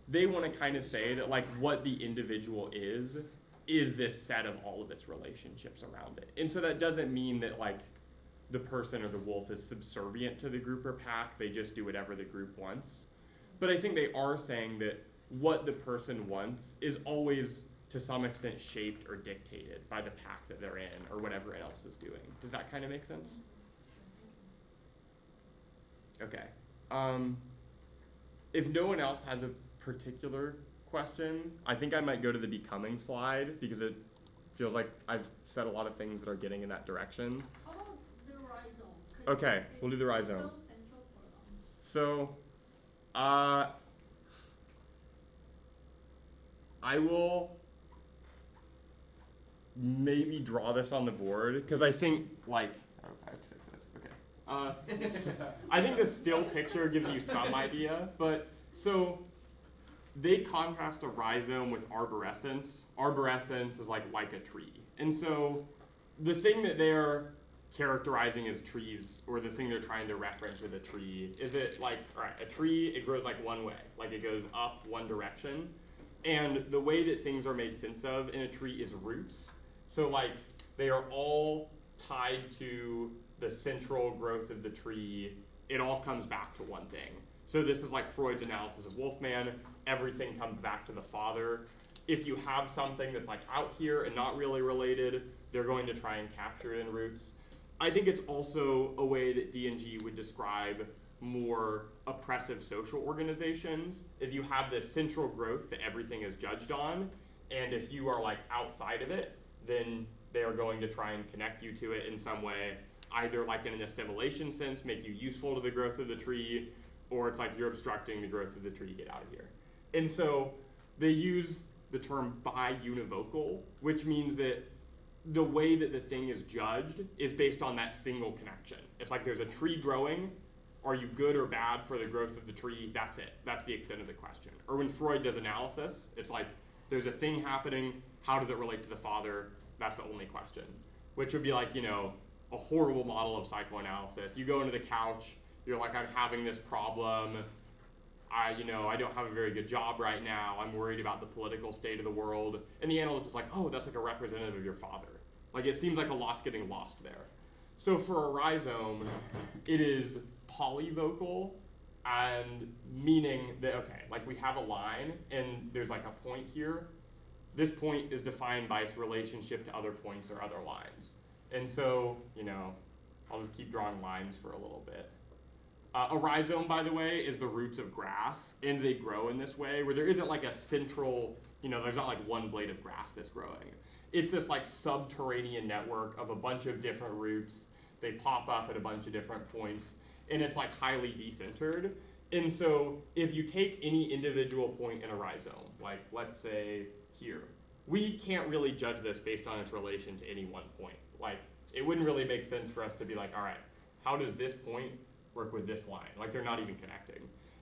they want to kind of say that like what the individual is this set of all of its relationships around it. And so that doesn't mean that like the person or the wolf is subservient to the group or pack. They just do whatever the group wants. But I think they are saying that what the person wants is always to some extent shaped or dictated by the pack that they're in or whatever else is doing. Does that kind of make sense? Okay. If no one else has a particular question, I think I might go to the becoming slide because it feels like I've said a lot of things that are getting in that direction. How about the rhizome? 'Cause Okay, we'll do the it's rhizome. so central for them. So, I will maybe draw this on the board because I think like I have to fix this. Okay. I think the still picture gives you some idea, but so they contrast a rhizome with arborescence. Arborescence is like a tree, and so the thing that they're characterizing as trees, or the thing they're trying to reference with a tree, is it like, all right, a tree, it grows like one way, like it goes up one direction. And the way that things are made sense of in a tree is roots. So like they are all tied to the central growth of the tree. It all comes back to one thing. So this is like Freud's analysis of Wolfman. Everything comes back to the father. If you have something that's like out here and not really related, they're going to try and capture it in roots. I think it's also a way that D&G would describe more oppressive social organizations, is you have this central growth that everything is judged on, and if you are like outside of it, then they are going to try and connect you to it in some way, either like in an assimilation sense, make you useful to the growth of the tree, or it's like you're obstructing the growth of the tree, get out of here. And so they use the term bi-univocal, which means that the way that the thing is judged is based on that single connection. It's like there's a tree growing. Are you good or bad for the growth of the tree? That's it. That's the extent of the question. Or when Freud does analysis, it's like there's a thing happening. How does it relate to the father? That's the only question. Which would be like, a horrible model of psychoanalysis. You go into the couch, you're like, I'm having this problem. I don't have a very good job right now. I'm worried about the political state of the world. And the analyst is like, oh, that's like a representative of your father. Like it seems like a lot's getting lost there. So for a rhizome, it is polyvocal, and meaning that, okay, like we have a line and there's like a point here. This point is defined by its relationship to other points or other lines. And so, I'll just keep drawing lines for a little bit. A rhizome, by the way, is the roots of grass, and they grow in this way where there isn't like a central, there's not like one blade of grass that's growing. It's this like subterranean network of a bunch of different roots. They pop up at a bunch of different points, and it's like highly decentered. And so if you take any individual point in a rhizome, like let's say here, we can't really judge this based on its relation to any one point. Like it wouldn't really make sense for us to be like, all right, how does this point work with this line? Like they're not even connecting.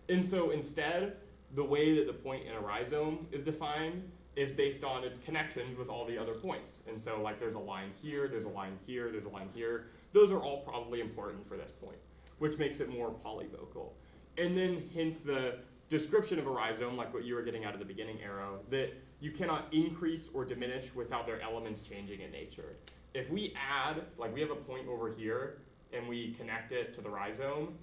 And so instead, the way that the point in a rhizome is defined is based on its connections with all the other points. And so like there's a line here, there's a line here, there's a line here. Those are all probably important for this point, which makes it more polyvocal. And then hence the description of a rhizome, like what you were getting out of the beginning arrow, that you cannot increase or diminish without their elements changing in nature. If we add, like we have a point over here, and we connect it to the rhizome,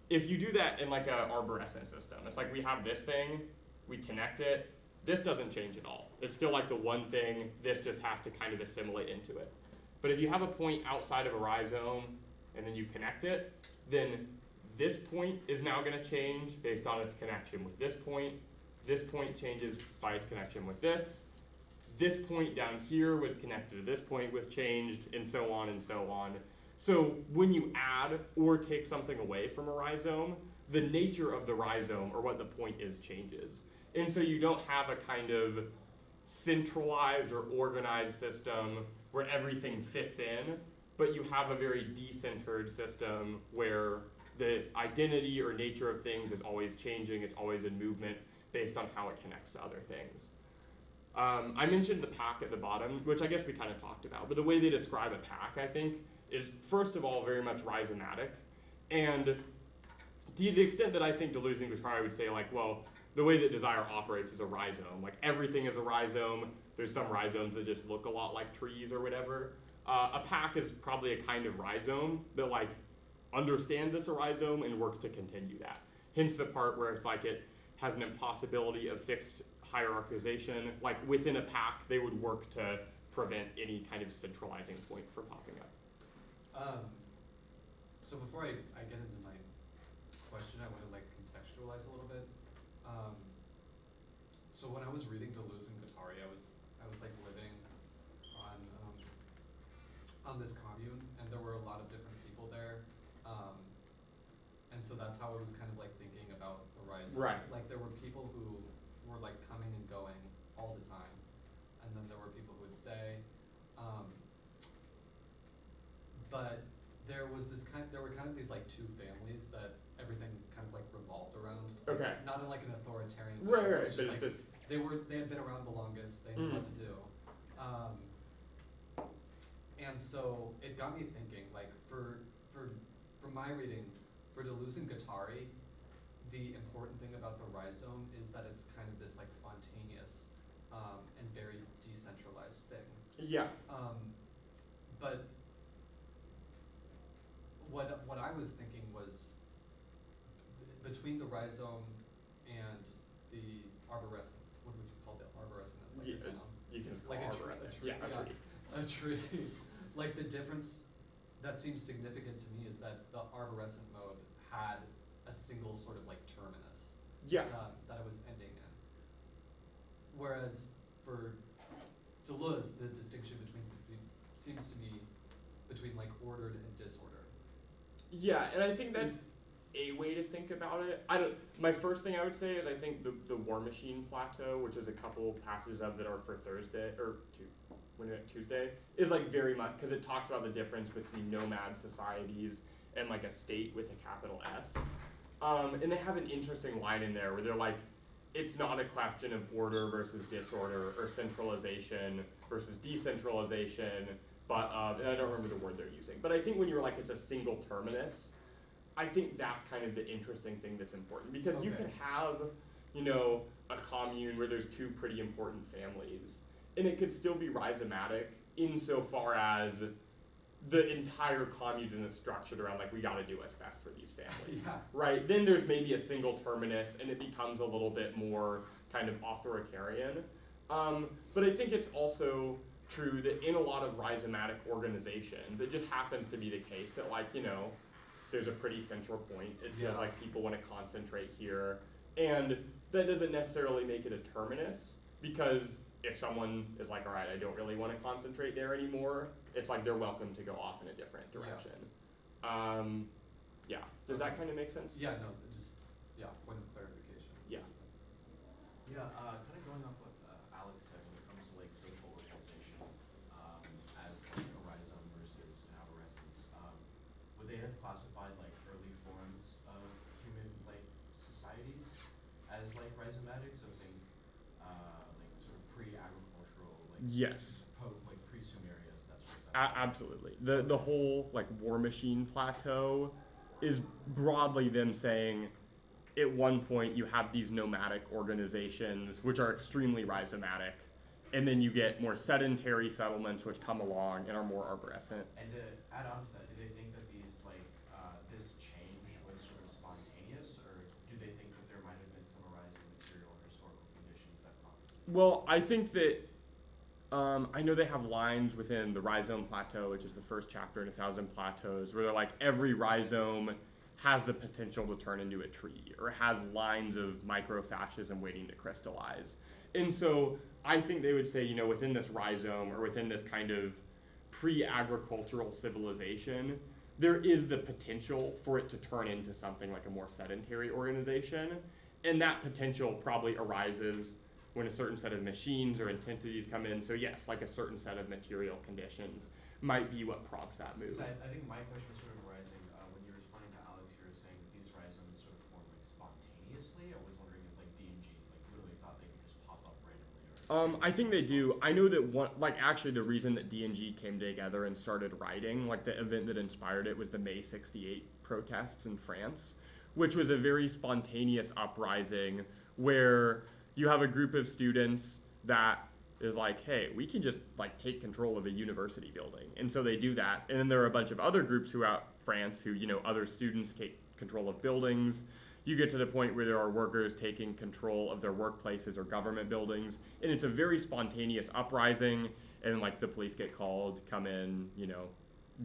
if you do that in like a arborescent system, it's like we have this thing, we connect it, this doesn't change at all. It's still like the one thing, this just has to kind of assimilate into it. But if you have a point outside of a rhizome and then you connect it, then this point is now going to change based on its connection with this point. This point changes by its connection with this. This point down here was connected to this point with changed, and so on and so on. So when you add or take something away from a rhizome, the nature of the rhizome, or what the point is, changes. And so you don't have a kind of centralized or organized system where everything fits in, but you have a very decentered system where the identity or nature of things is always changing, it's always in movement based on how it connects to other things. I mentioned the pack at the bottom, which I guess we kind of talked about, but the way they describe a pack, I think, is first of all very much rhizomatic, and to the extent that I think Deleuze was probably would say like, well, the way that desire operates is a rhizome, like everything is a rhizome. There's some rhizomes that just look a lot like trees or whatever, A pack is probably a kind of rhizome that like understands it's a rhizome and works to continue that. Hence the part where it's like it has an impossibility of fixed hierarchization. Like within a pack, they would work to prevent any kind of centralizing point from popping up. So before I get into my question, I want to like contextualize a little bit. So when I was reading Deleuze and Guattari, I was like living on this commune, and there were a lot of different people there. And so that's how I was kind of like thinking about the rhizome. Right. Like there were people who were like coming and going all the time, and then there were people who would stay. But there were kind of these like two families that everything kind of like revolved around. Okay. Not in like an authoritarian way. Right. It's But just it's like just they had been around the longest, they knew what to do. And so it got me thinking, like for my reading, for Deleuze and Guattari, the important thing about the rhizome is that it's kind of this like spontaneous and very decentralized thing. yeah. But what I was thinking was between the rhizome and the arborescent, what would you call the arborescent? It's like Yeah, a noun. You can just Like call a tree, arborescent. a tree, Yeah, a tree. A tree. Like the difference that seems significant to me is that the arborescent mode had a single sort of like terminus Yeah. that it was ending in. Whereas for Deleuze, the distinction between seems to me between like ordered and disordered. Yeah, and I think that's a way to think about it. My first thing I would say is I think the War Machine Plateau, which is a couple passages of that are for Thursday or Tuesday, is like very much because it talks about the difference between nomad societies and like a state with a capital S. And they have an interesting line in there where they're like, it's not a question of order versus disorder or centralization versus decentralization, but and I don't remember the word they're using. But I think when you're like it's a single terminus, I think that's kind of the interesting thing that's important because you can have, a commune where there's two pretty important families, and it could still be rhizomatic insofar as the entire commune is structured around like we got to do what's best for these families, Yeah. right? Then there's maybe a single terminus, and it becomes a little bit more kind of authoritarian. But I think it's also true that in a lot of rhizomatic organizations, it just happens to be the case that there's a pretty central point. It feels like people want to concentrate here, and that doesn't necessarily make it a terminus because if someone is like, all right, I don't really want to concentrate there anymore, it's like they're welcome to go off in a different direction. Does that kind of make sense? Yeah, no, just point of clarification. Yeah. Yeah, kind of going off what Alex said when it comes to like social organization as like a rhizome versus an arborescence, would they have classified like early forms of human like societies as like rhizomatic? So think like sort of pre-agricultural, like Yes. like pre-Sumerians, that sort of stuff. Absolutely. The whole like War Machine Plateau is broadly them saying at one point you have these nomadic organizations which are extremely rhizomatic, and then you get more sedentary settlements which come along and are more arborescent. And to add on to that, do they think that these like this change was sort of spontaneous, or do they think that there might have been some arising material or historical conditions that prompted? Well, I think that I know they have lines within the Rhizome Plateau, which is the first chapter in 1,000 Plateaus, where they're like every rhizome has the potential to turn into a tree or has lines of microfascism waiting to crystallize. And so I think they would say, within this rhizome or within this kind of pre-agricultural civilization, there is the potential for it to turn into something like a more sedentary organization. And that potential probably arises when a certain set of machines or entities come in. So yes, like a certain set of material conditions might be what prompts that move. So I think my question was sort of arising when you were responding to Alex. You were saying that these rhizomes sort of form like spontaneously. I was wondering if like D&G like literally thought they could just pop up randomly. Or I think they do. I know that actually the reason that D&G came together and started writing, like the event that inspired it was the May 68 protests in France, which was a very spontaneous uprising where you have a group of students that is like, hey, we can just like take control of a university building. And so they do that. And then there are a bunch of other groups throughout France who, other students take control of buildings. You get to the point where there are workers taking control of their workplaces or government buildings. And it's a very spontaneous uprising. And like the police get called, come in,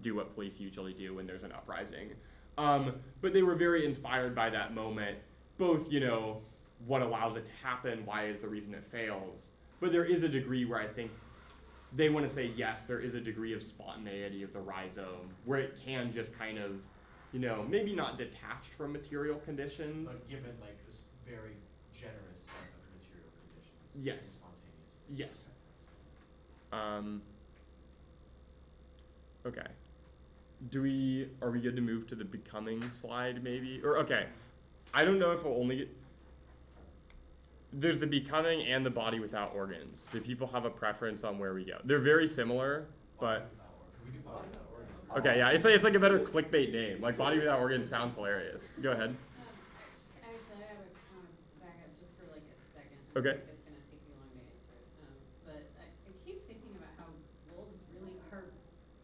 do what police usually do when there's an uprising. But they were very inspired by that moment, both, what allows it to happen, why is the reason it fails. But there is a degree where I think they want to say, yes, there is a degree of spontaneity of the rhizome, where it can just kind of, maybe not detached from material conditions. But given like this very generous set of material conditions. Yes. Spontaneous. Yes. Okay. Are we good to move to the becoming slide maybe? Or, okay, I don't know if we'll only get, there's the becoming and the body without organs. Do people have a preference on where we go? They're very similar, but, Can we do body without organs? okay, yeah, it's like a better clickbait name. Like body without organs sounds hilarious. Go ahead. Actually, I want to back up just for like a second. Okay. It's gonna take you long to answer. But I keep thinking about how wolves really are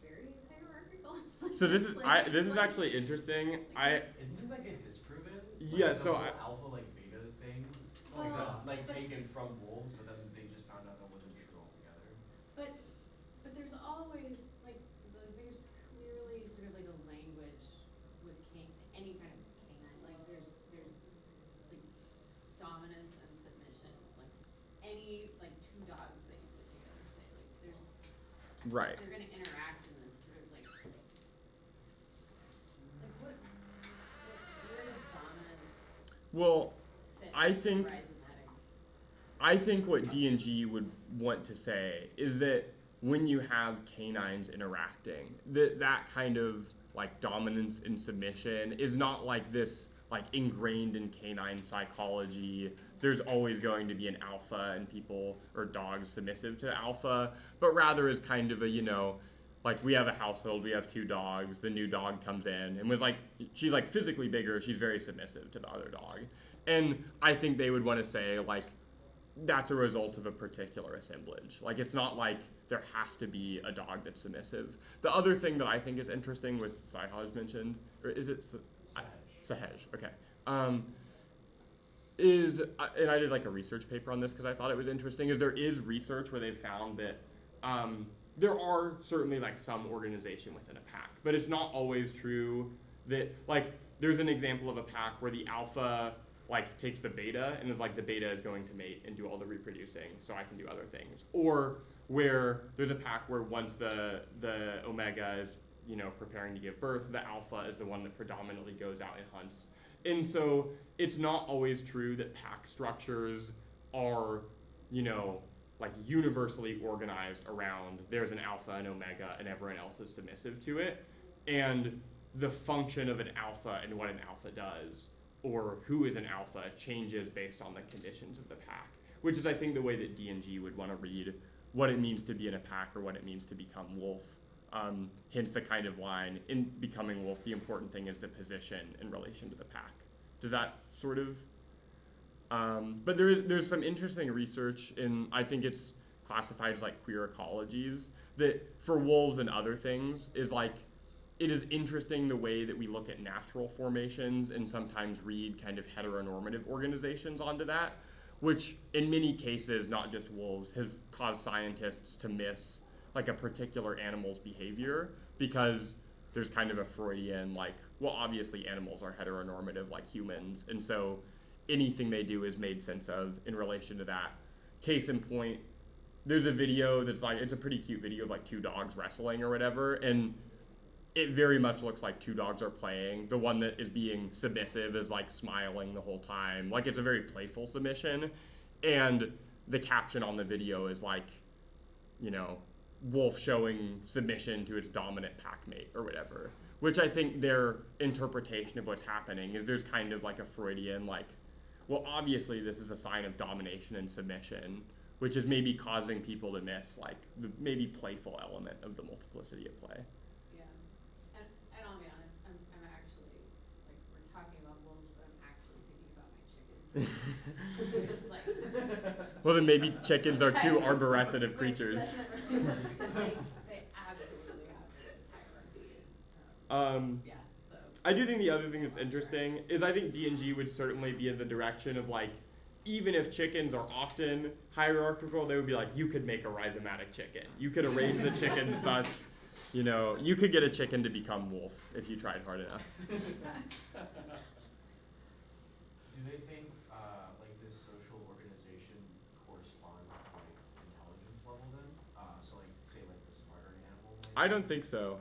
very hierarchical. So this is actually interesting. Didn't that get disproven? Yeah, Like, so the whole alpha like beta thing, like taken from wolves, but then they just found out that wasn't true altogether. But there's always there's clearly sort of like a language with any kind of canine. Like there's like dominance and submission. Like any two dogs that you put together, say there's Right. they're gonna interact in this sort of like where does dominance Well, fit I in the think- rhizomatic? I think what D&G would want to say is that when you have canines interacting, that kind of like dominance and submission is not like this like ingrained in canine psychology. There's always going to be an alpha and people or dogs submissive to alpha, but rather is kind of a, like we have a household, we have 2 dogs, the new dog comes in and was like, she's like physically bigger, she's very submissive to the other dog. And I think they would want to say like, that's a result of a particular assemblage. Like it's not like there has to be a dog that's submissive. The other thing that I think is interesting was Sahaj mentioned, or is it Sahaj? Okay. And I did like a research paper on this because I thought it was interesting, is there is research where they found that there are certainly like some organization within a pack, but it's not always true that like there's an example of a pack where the alpha like takes the beta and is like the beta is going to mate and do all the reproducing so I can do other things. Or where there's a pack where once the omega is preparing to give birth, the alpha is the one that predominantly goes out and hunts. And so it's not always true that pack structures are like universally organized around there's an alpha and omega and everyone else is submissive to it. And the function of an alpha and what an alpha does or who is an alpha changes based on the conditions of the pack, which is I think the way that D&G would want to read what it means to be in a pack or what it means to become wolf. Hence the kind of line, in becoming wolf, the important thing is the position in relation to the pack. Does that sort of, but there's some interesting research in, I think it's classified as like queer ecologies, that for wolves and other things is like, it is interesting the way that we look at natural formations and sometimes read kind of heteronormative organizations onto that, which in many cases, not just wolves, has caused scientists to miss like a particular animal's behavior because there's kind of a Freudian like, well, obviously animals are heteronormative like humans, and so anything they do is made sense of in relation to that. Case in point, there's a video that's like, it's a pretty cute video of like 2 dogs wrestling or whatever, and it very much looks like 2 dogs are playing. The one that is being submissive is like smiling the whole time. Like it's a very playful submission. And the caption on the video is like, wolf showing submission to its dominant pack mate or whatever. Which I think their interpretation of what's happening is there's kind of like a Freudian like, well, obviously this is a sign of domination and submission, which is maybe causing people to miss like the maybe playful element of the multiplicity of play. And I'll be honest, I'm actually, like, we're talking about wolves, but I'm actually thinking about my chickens. Like, Well, then maybe chickens are too arborescent of creatures. They absolutely have this hierarchy. Yeah, so. I do think the other thing that's interesting is I think D&G would certainly be in the direction of like, even if chickens are often hierarchical, they would be like, you could make a rhizomatic chicken. You could arrange the chicken such, you know, you could get a chicken to become wolf if you tried hard enough. Do they think like this social organization corresponds to like intelligence level then? So like say like the smarter an animal might I don't think so.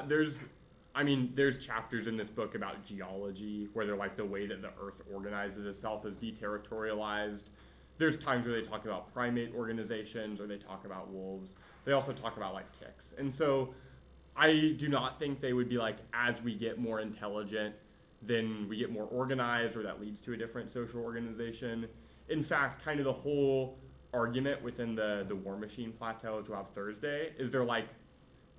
There's chapters in this book about geology where they're like the way that the earth organizes itself is deterritorialized. There's times where they talk about primate organizations or they talk about wolves. They also talk about like ticks. And so I do not think they would be like, as we get more intelligent, then we get more organized or that leads to a different social organization. In fact, kind of the whole argument within the War Machine Plateau, which we'll have Thursday, is they're like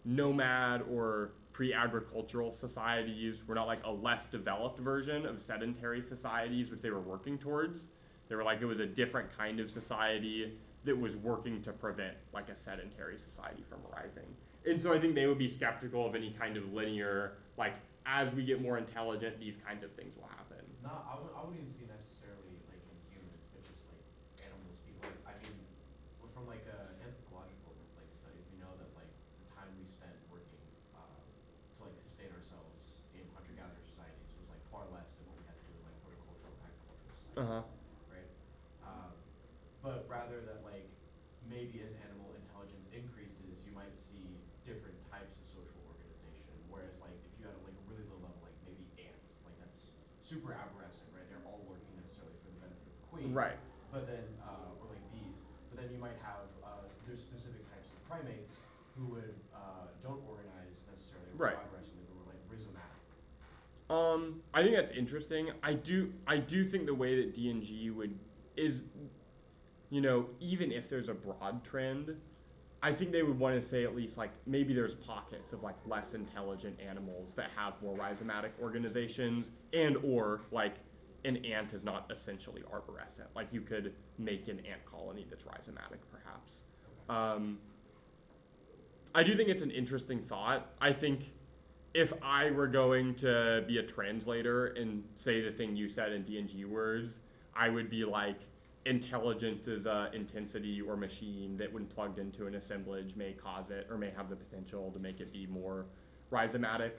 nomad or pre-agricultural societies were not like a less developed version of sedentary societies which they were working towards. They were like it was a different kind of society that was working to prevent like a sedentary society from arising. And so I think they would be skeptical of any kind of linear, like as we get more intelligent, these kinds of things will happen. No, I wouldn't even see necessarily like in humans, but just like animal speed. Like I mean, from like anthropological like studies, we know that like the time we spent working to like sustain ourselves in hunter-gatherer societies was like far less than what we had to do in like horticultural and agricultural societies, right? But rather that like maybe as animal intelligence increases, you might see different types of social organization. Whereas like if you had like a really low level, like maybe ants, like that's super arborescent, right? They're all working necessarily for the benefit of the queen. Right. But then, or like bees. But then you might have there's specific types of primates who would don't organize necessarily Right. arborescently, but were like rhizomatic. I think that's interesting. I do think the way that D&G is, you know, even if there's a broad trend, I think they would want to say at least like maybe there's pockets of like less intelligent animals that have more rhizomatic organizations and or like an ant is not essentially arborescent. Like you could make an ant colony that's rhizomatic perhaps. I do think it's an interesting thought. I think if I were going to be a translator and say the thing you said in D&G words, I would be like, intelligence is a intensity or machine that when plugged into an assemblage may cause it or may have the potential to make it be more rhizomatic,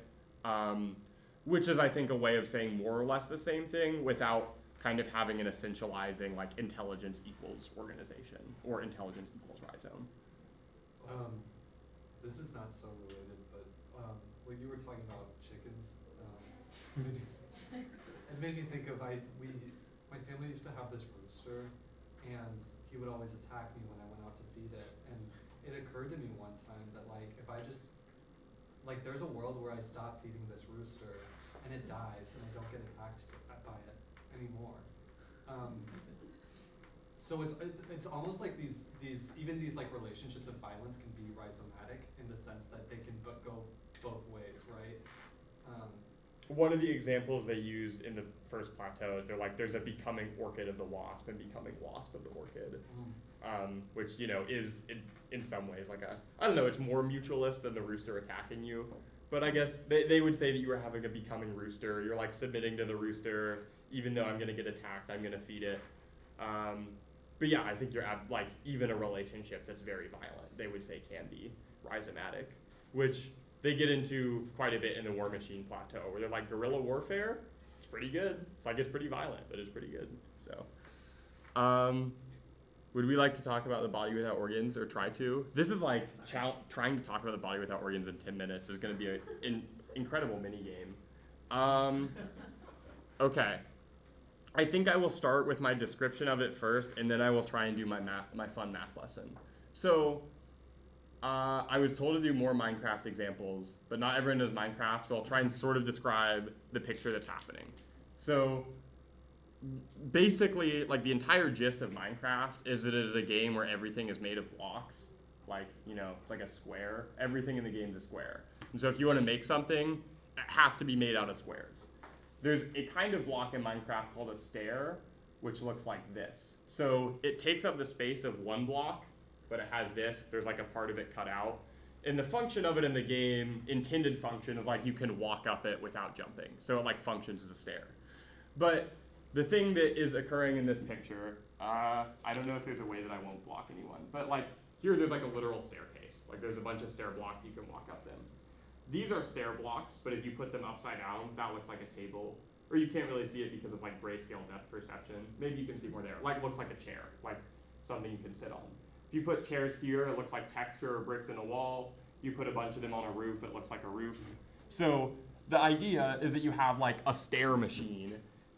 which is I think a way of saying more or less the same thing without kind of having an essentializing like intelligence equals organization or intelligence equals rhizome. This is not so related, but when you were talking about chickens, it made me think of my family used to have this rooster, and he would always attack me when I went out to feed it. And it occurred to me one time that like if I just like there's a world where I stop feeding this rooster and it dies and I don't get attacked by it anymore. So it's almost like these like relationships of violence can be rhizomatic in the sense that they can go both ways, right? One of the examples they use in the first plateau is they're like, there's a becoming orchid of the wasp and becoming wasp of the orchid, which, you know, is in some ways like I don't know, it's more mutualist than the rooster attacking you. But I guess they would say that you were having a becoming rooster. You're like submitting to the rooster, even though I'm going to get attacked, I'm going to feed it. But yeah, I think you're like even a relationship that's very violent, they would say can be rhizomatic, which they get into quite a bit in the War Machine Plateau, where they're like guerrilla warfare. It's pretty good. It's like it's pretty violent, but it's pretty good. So, would we like to talk about the body without organs, or try to? This is like trying to talk about the body without organs in 10 minutes is going to be an incredible mini game. Okay. I think I will start with my description of it first, and then I will try and do my fun math lesson. So, I was told to do more Minecraft examples, but not everyone knows Minecraft, so I'll try and sort of describe the picture that's happening. So, basically, like the entire gist of Minecraft is that it is a game where everything is made of blocks. Like, you know, it's like a square. Everything in the game is a square. And so if you want to make something, it has to be made out of squares. There's a kind of block in Minecraft called a stair, which looks like this. So it takes up the space of one block, but it has this. There's like a part of it cut out. And the function of it in the game, intended function, is like you can walk up it without jumping. So it like functions as a stair. But the thing that is occurring in this picture, I don't know if there's a way that I won't block anyone, but like here there's like a literal staircase. Like there's a bunch of stair blocks, you can walk up them. These are stair blocks, but if you put them upside down, that looks like a table. Or you can't really see it because of like grayscale depth perception. Maybe you can see more there. Like looks like a chair, like something you can sit on. If you put chairs here, it looks like texture or bricks in a wall. You put a bunch of them on a roof, it looks like a roof. So the idea is that you have like a stair machine,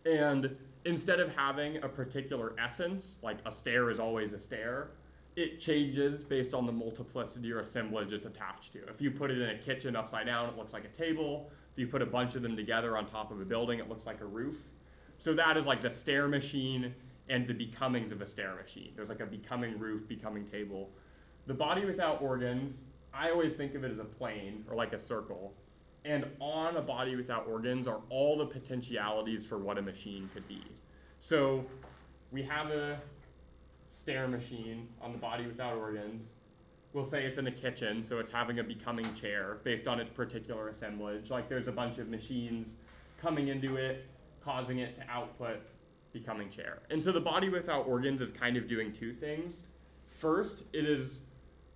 and instead of having a particular essence, like a stair is always a stair, it changes based on the multiplicity or assemblage it's attached to. If you put it in a kitchen upside down, it looks like a table. If you put a bunch of them together on top of a building, it looks like a roof. So that is like the stair machine and the becomings of a stair machine. There's like a becoming roof, becoming table. The body without organs, I always think of it as a plane or like a circle. And on a body without organs are all the potentialities for what a machine could be. So we have a stair machine on the body without organs. We'll say it's in a kitchen, so it's having a becoming chair based on its particular assemblage. Like there's a bunch of machines coming into it, causing it to output becoming chair. And so the body without organs is kind of doing two things. First, it is,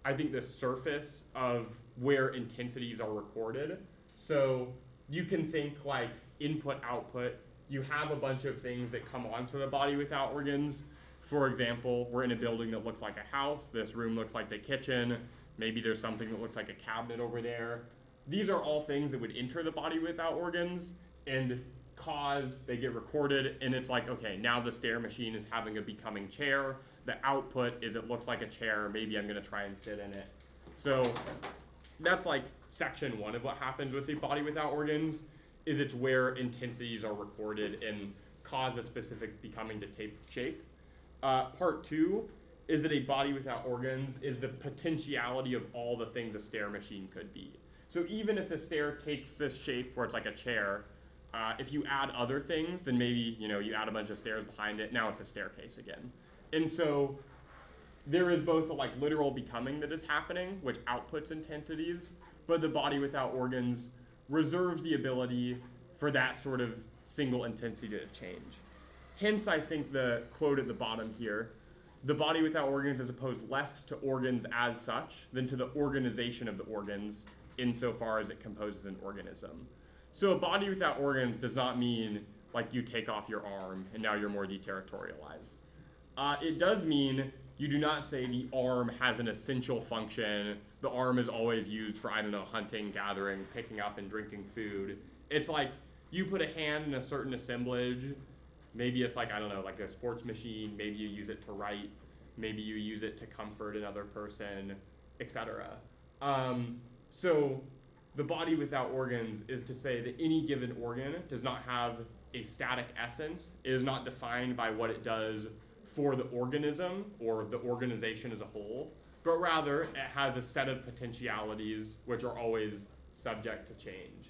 I think, the surface of where intensities are recorded. So you can think like input, output. You have a bunch of things that come onto the body without organs. For example, we're in a building that looks like a house. This room looks like the kitchen. Maybe there's something that looks like a cabinet over there. These are all things that would enter the body without organs and they get recorded, and it's like, okay, now the stair machine is having a becoming chair. The output is it looks like a chair. Maybe I'm gonna try and sit in it. So that's like section one of what happens with the body without organs, is it's where intensities are recorded and cause a specific becoming to take shape. Part two is that a body without organs is the potentiality of all the things a stair machine could be. So even if the stair takes this shape where it's like a chair, if you add other things, then maybe you add a bunch of stairs behind it, now it's a staircase again. And so there is both a like literal becoming that is happening, which outputs intensities, but the body without organs reserves the ability for that sort of single intensity to change. Hence, I think the quote at the bottom here, the body without organs is opposed less to organs as such than to the organization of the organs insofar as it composes an organism. So a body without organs does not mean like you take off your arm and now you're more deterritorialized. It does mean you do not say the arm has an essential function. The arm is always used for, I don't know, hunting, gathering, picking up and drinking food. It's like you put a hand in a certain assemblage. Maybe it's like, I don't know, like a sports machine. Maybe you use it to write. Maybe you use it to comfort another person, etc. So the body without organs is to say that any given organ does not have a static essence. It is not defined by what it does for the organism or the organization as a whole, but rather it has a set of potentialities which are always subject to change.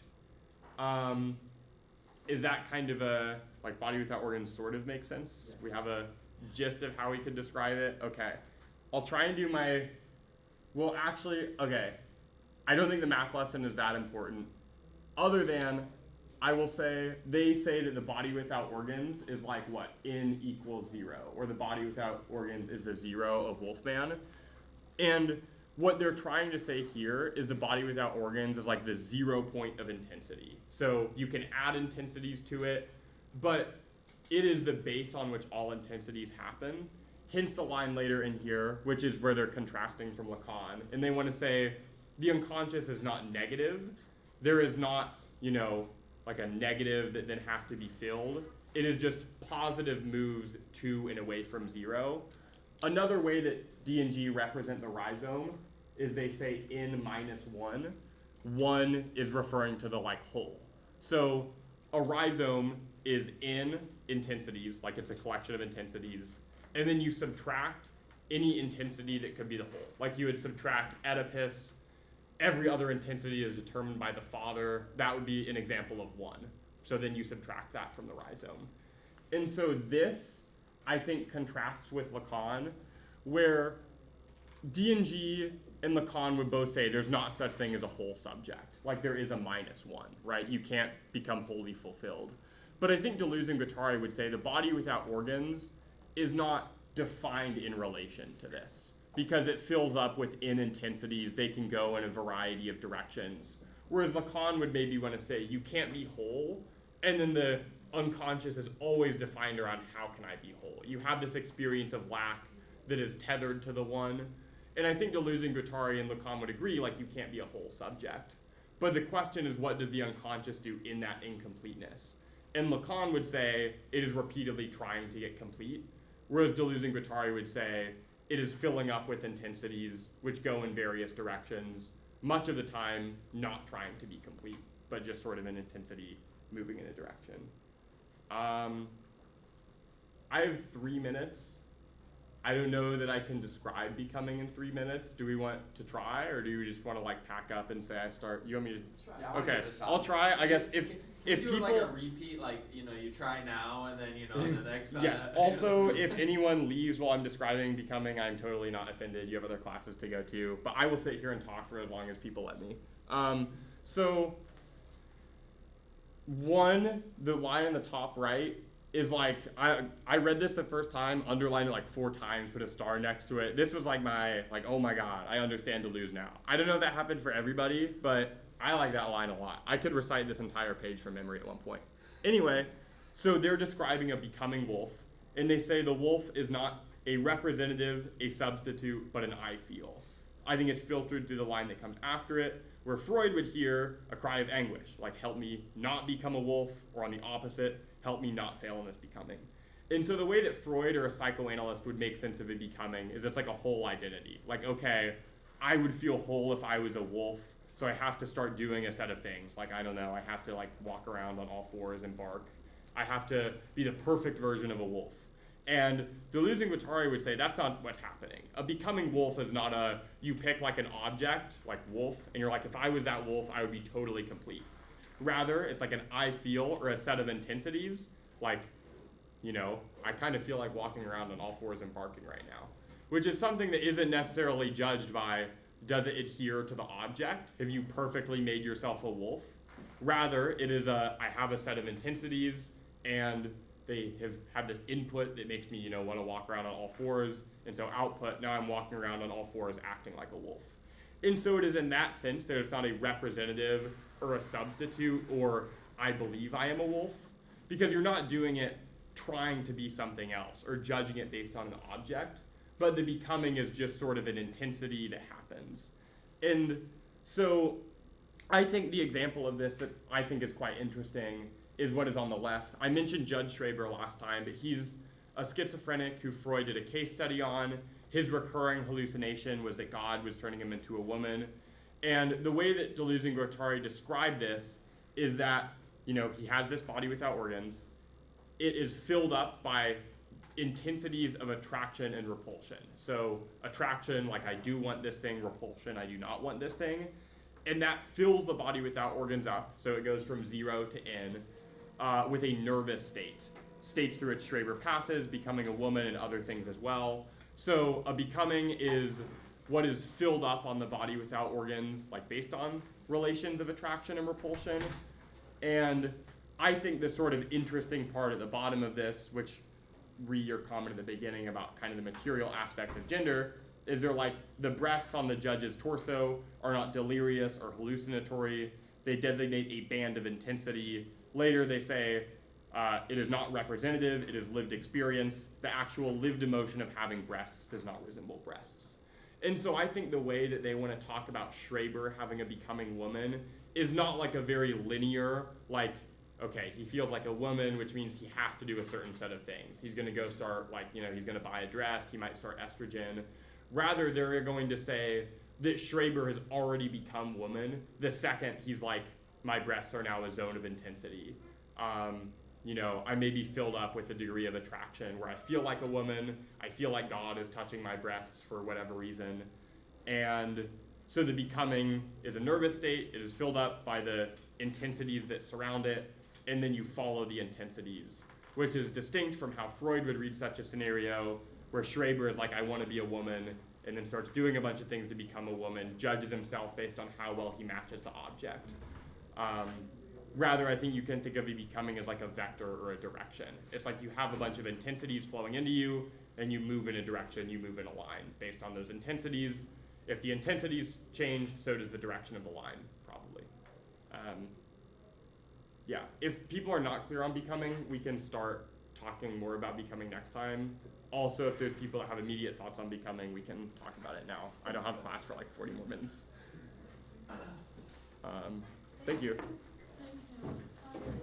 Is that kind of a, like body without organs sort of makes sense? Yes. We have a gist of how we could describe it? Okay. I'll try and do my, well actually, okay. I don't think the math lesson is that important. Other than, I will say, they say that the body without organs is like what? N equals 0, or the body without organs is the 0 of Wolfman. And what they're trying to say here is the body without organs is like the 0 point of intensity. So you can add intensities to it, but it is the base on which all intensities happen. Hence the line later in here, which is where they're contrasting from Lacan. And they want to say the unconscious is not negative. There is not, like a negative that then has to be filled. It is just positive moves to and away from 0. Another way that D&G represent the rhizome is they say N minus 1. 1 is referring to the whole. So a rhizome is N intensities, like it's a collection of intensities, and then you subtract any intensity that could be the whole. Like you would subtract Oedipus. Every other intensity is determined by the father. That would be an example of 1. So then you subtract that from the rhizome. And so this I think, contrasts with Lacan, where D&G and Lacan would both say there's not such thing as a whole subject. Like there is a -1, right? You can't become wholly fulfilled. But I think Deleuze and Guattari would say the body without organs is not defined in relation to this because it fills up within intensities. They can go in a variety of directions. Whereas Lacan would maybe want to say you can't be whole, and then the unconscious is always defined around how can I be whole. You have this experience of lack that is tethered to the one. And I think Deleuze and Guattari and Lacan would agree, like you can't be a whole subject. But the question is, what does the unconscious do in that incompleteness? And Lacan would say it is repeatedly trying to get complete, whereas Deleuze and Guattari would say it is filling up with intensities which go in various directions, much of the time not trying to be complete, but just sort of an intensity moving in a direction. I have 3 minutes. I don't know that I can describe becoming in 3 minutes. Do we want to try, or do we just want to like pack up and say I start? You want me to? Let's try. Yeah, I wanna Okay, give it a shot. I'll try. I guess if Can you do like a people. repeat, like, you know, you try now and then, you know, the next time. Yes. Also, if anyone leaves while I'm describing becoming, I'm totally not offended. You have other classes to go to, but I will sit here and talk for as long as people let me. So the line in the top right is like, I read this the first time, underlined it like 4 times, put a star next to it. This was like oh my God, I understand Deleuze now. I don't know if that happened for everybody, but I like that line a lot. I could recite this entire page from memory at one point. Anyway, so they're describing a becoming wolf, and they say the wolf is not a representative, a substitute, but an I feel. I think it's filtered through the line that comes after it, where Freud would hear a cry of anguish, like help me not become a wolf, or on the opposite, help me not fail in this becoming. And so the way that Freud or a psychoanalyst would make sense of a becoming is it's like a whole identity. Like, okay, I would feel whole if I was a wolf, so I have to start doing a set of things. Like, I don't know, I have to like walk around on all 4s and bark. I have to be the perfect version of a wolf. And Deleuze and Guattari would say that's not what's happening. A becoming wolf is not you pick like an object, like wolf, and you're like, if I was that wolf, I would be totally complete. Rather, it's like an I feel or a set of intensities, like, you know, I kind of feel like walking around on all 4s and barking right now, which is something that isn't necessarily judged by, does it adhere to the object? Have you perfectly made yourself a wolf? Rather, it is I have a set of intensities, and they have had this input that makes me, you know, want to walk around on all 4s, and so output, now I'm walking around on all 4s acting like a wolf. And so it is in that sense that it's not a representative or a substitute or I believe I am a wolf, because you're not doing it trying to be something else or judging it based on an object, but the becoming is just sort of an intensity that happens. And so I think the example of this that I think is quite interesting is what is on the left. I mentioned Judge Schraber last time, but he's a schizophrenic who Freud did a case study on. His recurring hallucination was that God was turning him into a woman. And the way that Deleuze and Guattari describe this is that, you know, he has this body without organs. It is filled up by intensities of attraction and repulsion. So attraction, like I do want this thing, repulsion, I do not want this thing. And that fills the body without organs up. So it goes from 0 to N with a nervous state. States through which Schraber passes, becoming a woman and other things as well. So a becoming is what is filled up on the body without organs, like based on relations of attraction and repulsion. And I think the sort of interesting part at the bottom of this, which your comment at the beginning about kind of the material aspects of gender, is they're like the breasts on the judge's torso are not delirious or hallucinatory. They designate a band of intensity. Later they say it is not representative, it is lived experience. The actual lived emotion of having breasts does not resemble breasts. And so I think the way that they want to talk about Schraber having a becoming woman is not like a very linear, like, okay, he feels like a woman, which means he has to do a certain set of things. He's going to go start, like, you know, he's going to buy a dress, he might start estrogen. Rather, they're going to say that Schraber has already become woman the second he's like, my breasts are now a zone of intensity. You know, I may be filled up with a degree of attraction where I feel like a woman, I feel like God is touching my breasts for whatever reason. And so the becoming is a nervous state, it is filled up by the intensities that surround it, and then you follow the intensities. which is distinct from how Freud would read such a scenario, where Schreber is like, I want to be a woman, and then starts doing a bunch of things to become a woman, judges himself based on how well he matches the object. Rather, I think you can think of it becoming as like a vector or a direction. It's like you have a bunch of intensities flowing into you, and you move in a direction, you move in a line based on those intensities. If the intensities change, so does the direction of the line, probably. Yeah, if people are not clear on becoming, we can start talking more about becoming next time. Also, if there's people that have immediate thoughts on becoming, we can talk about it now. I don't have class for like 40 more minutes. Thank you. Thank you.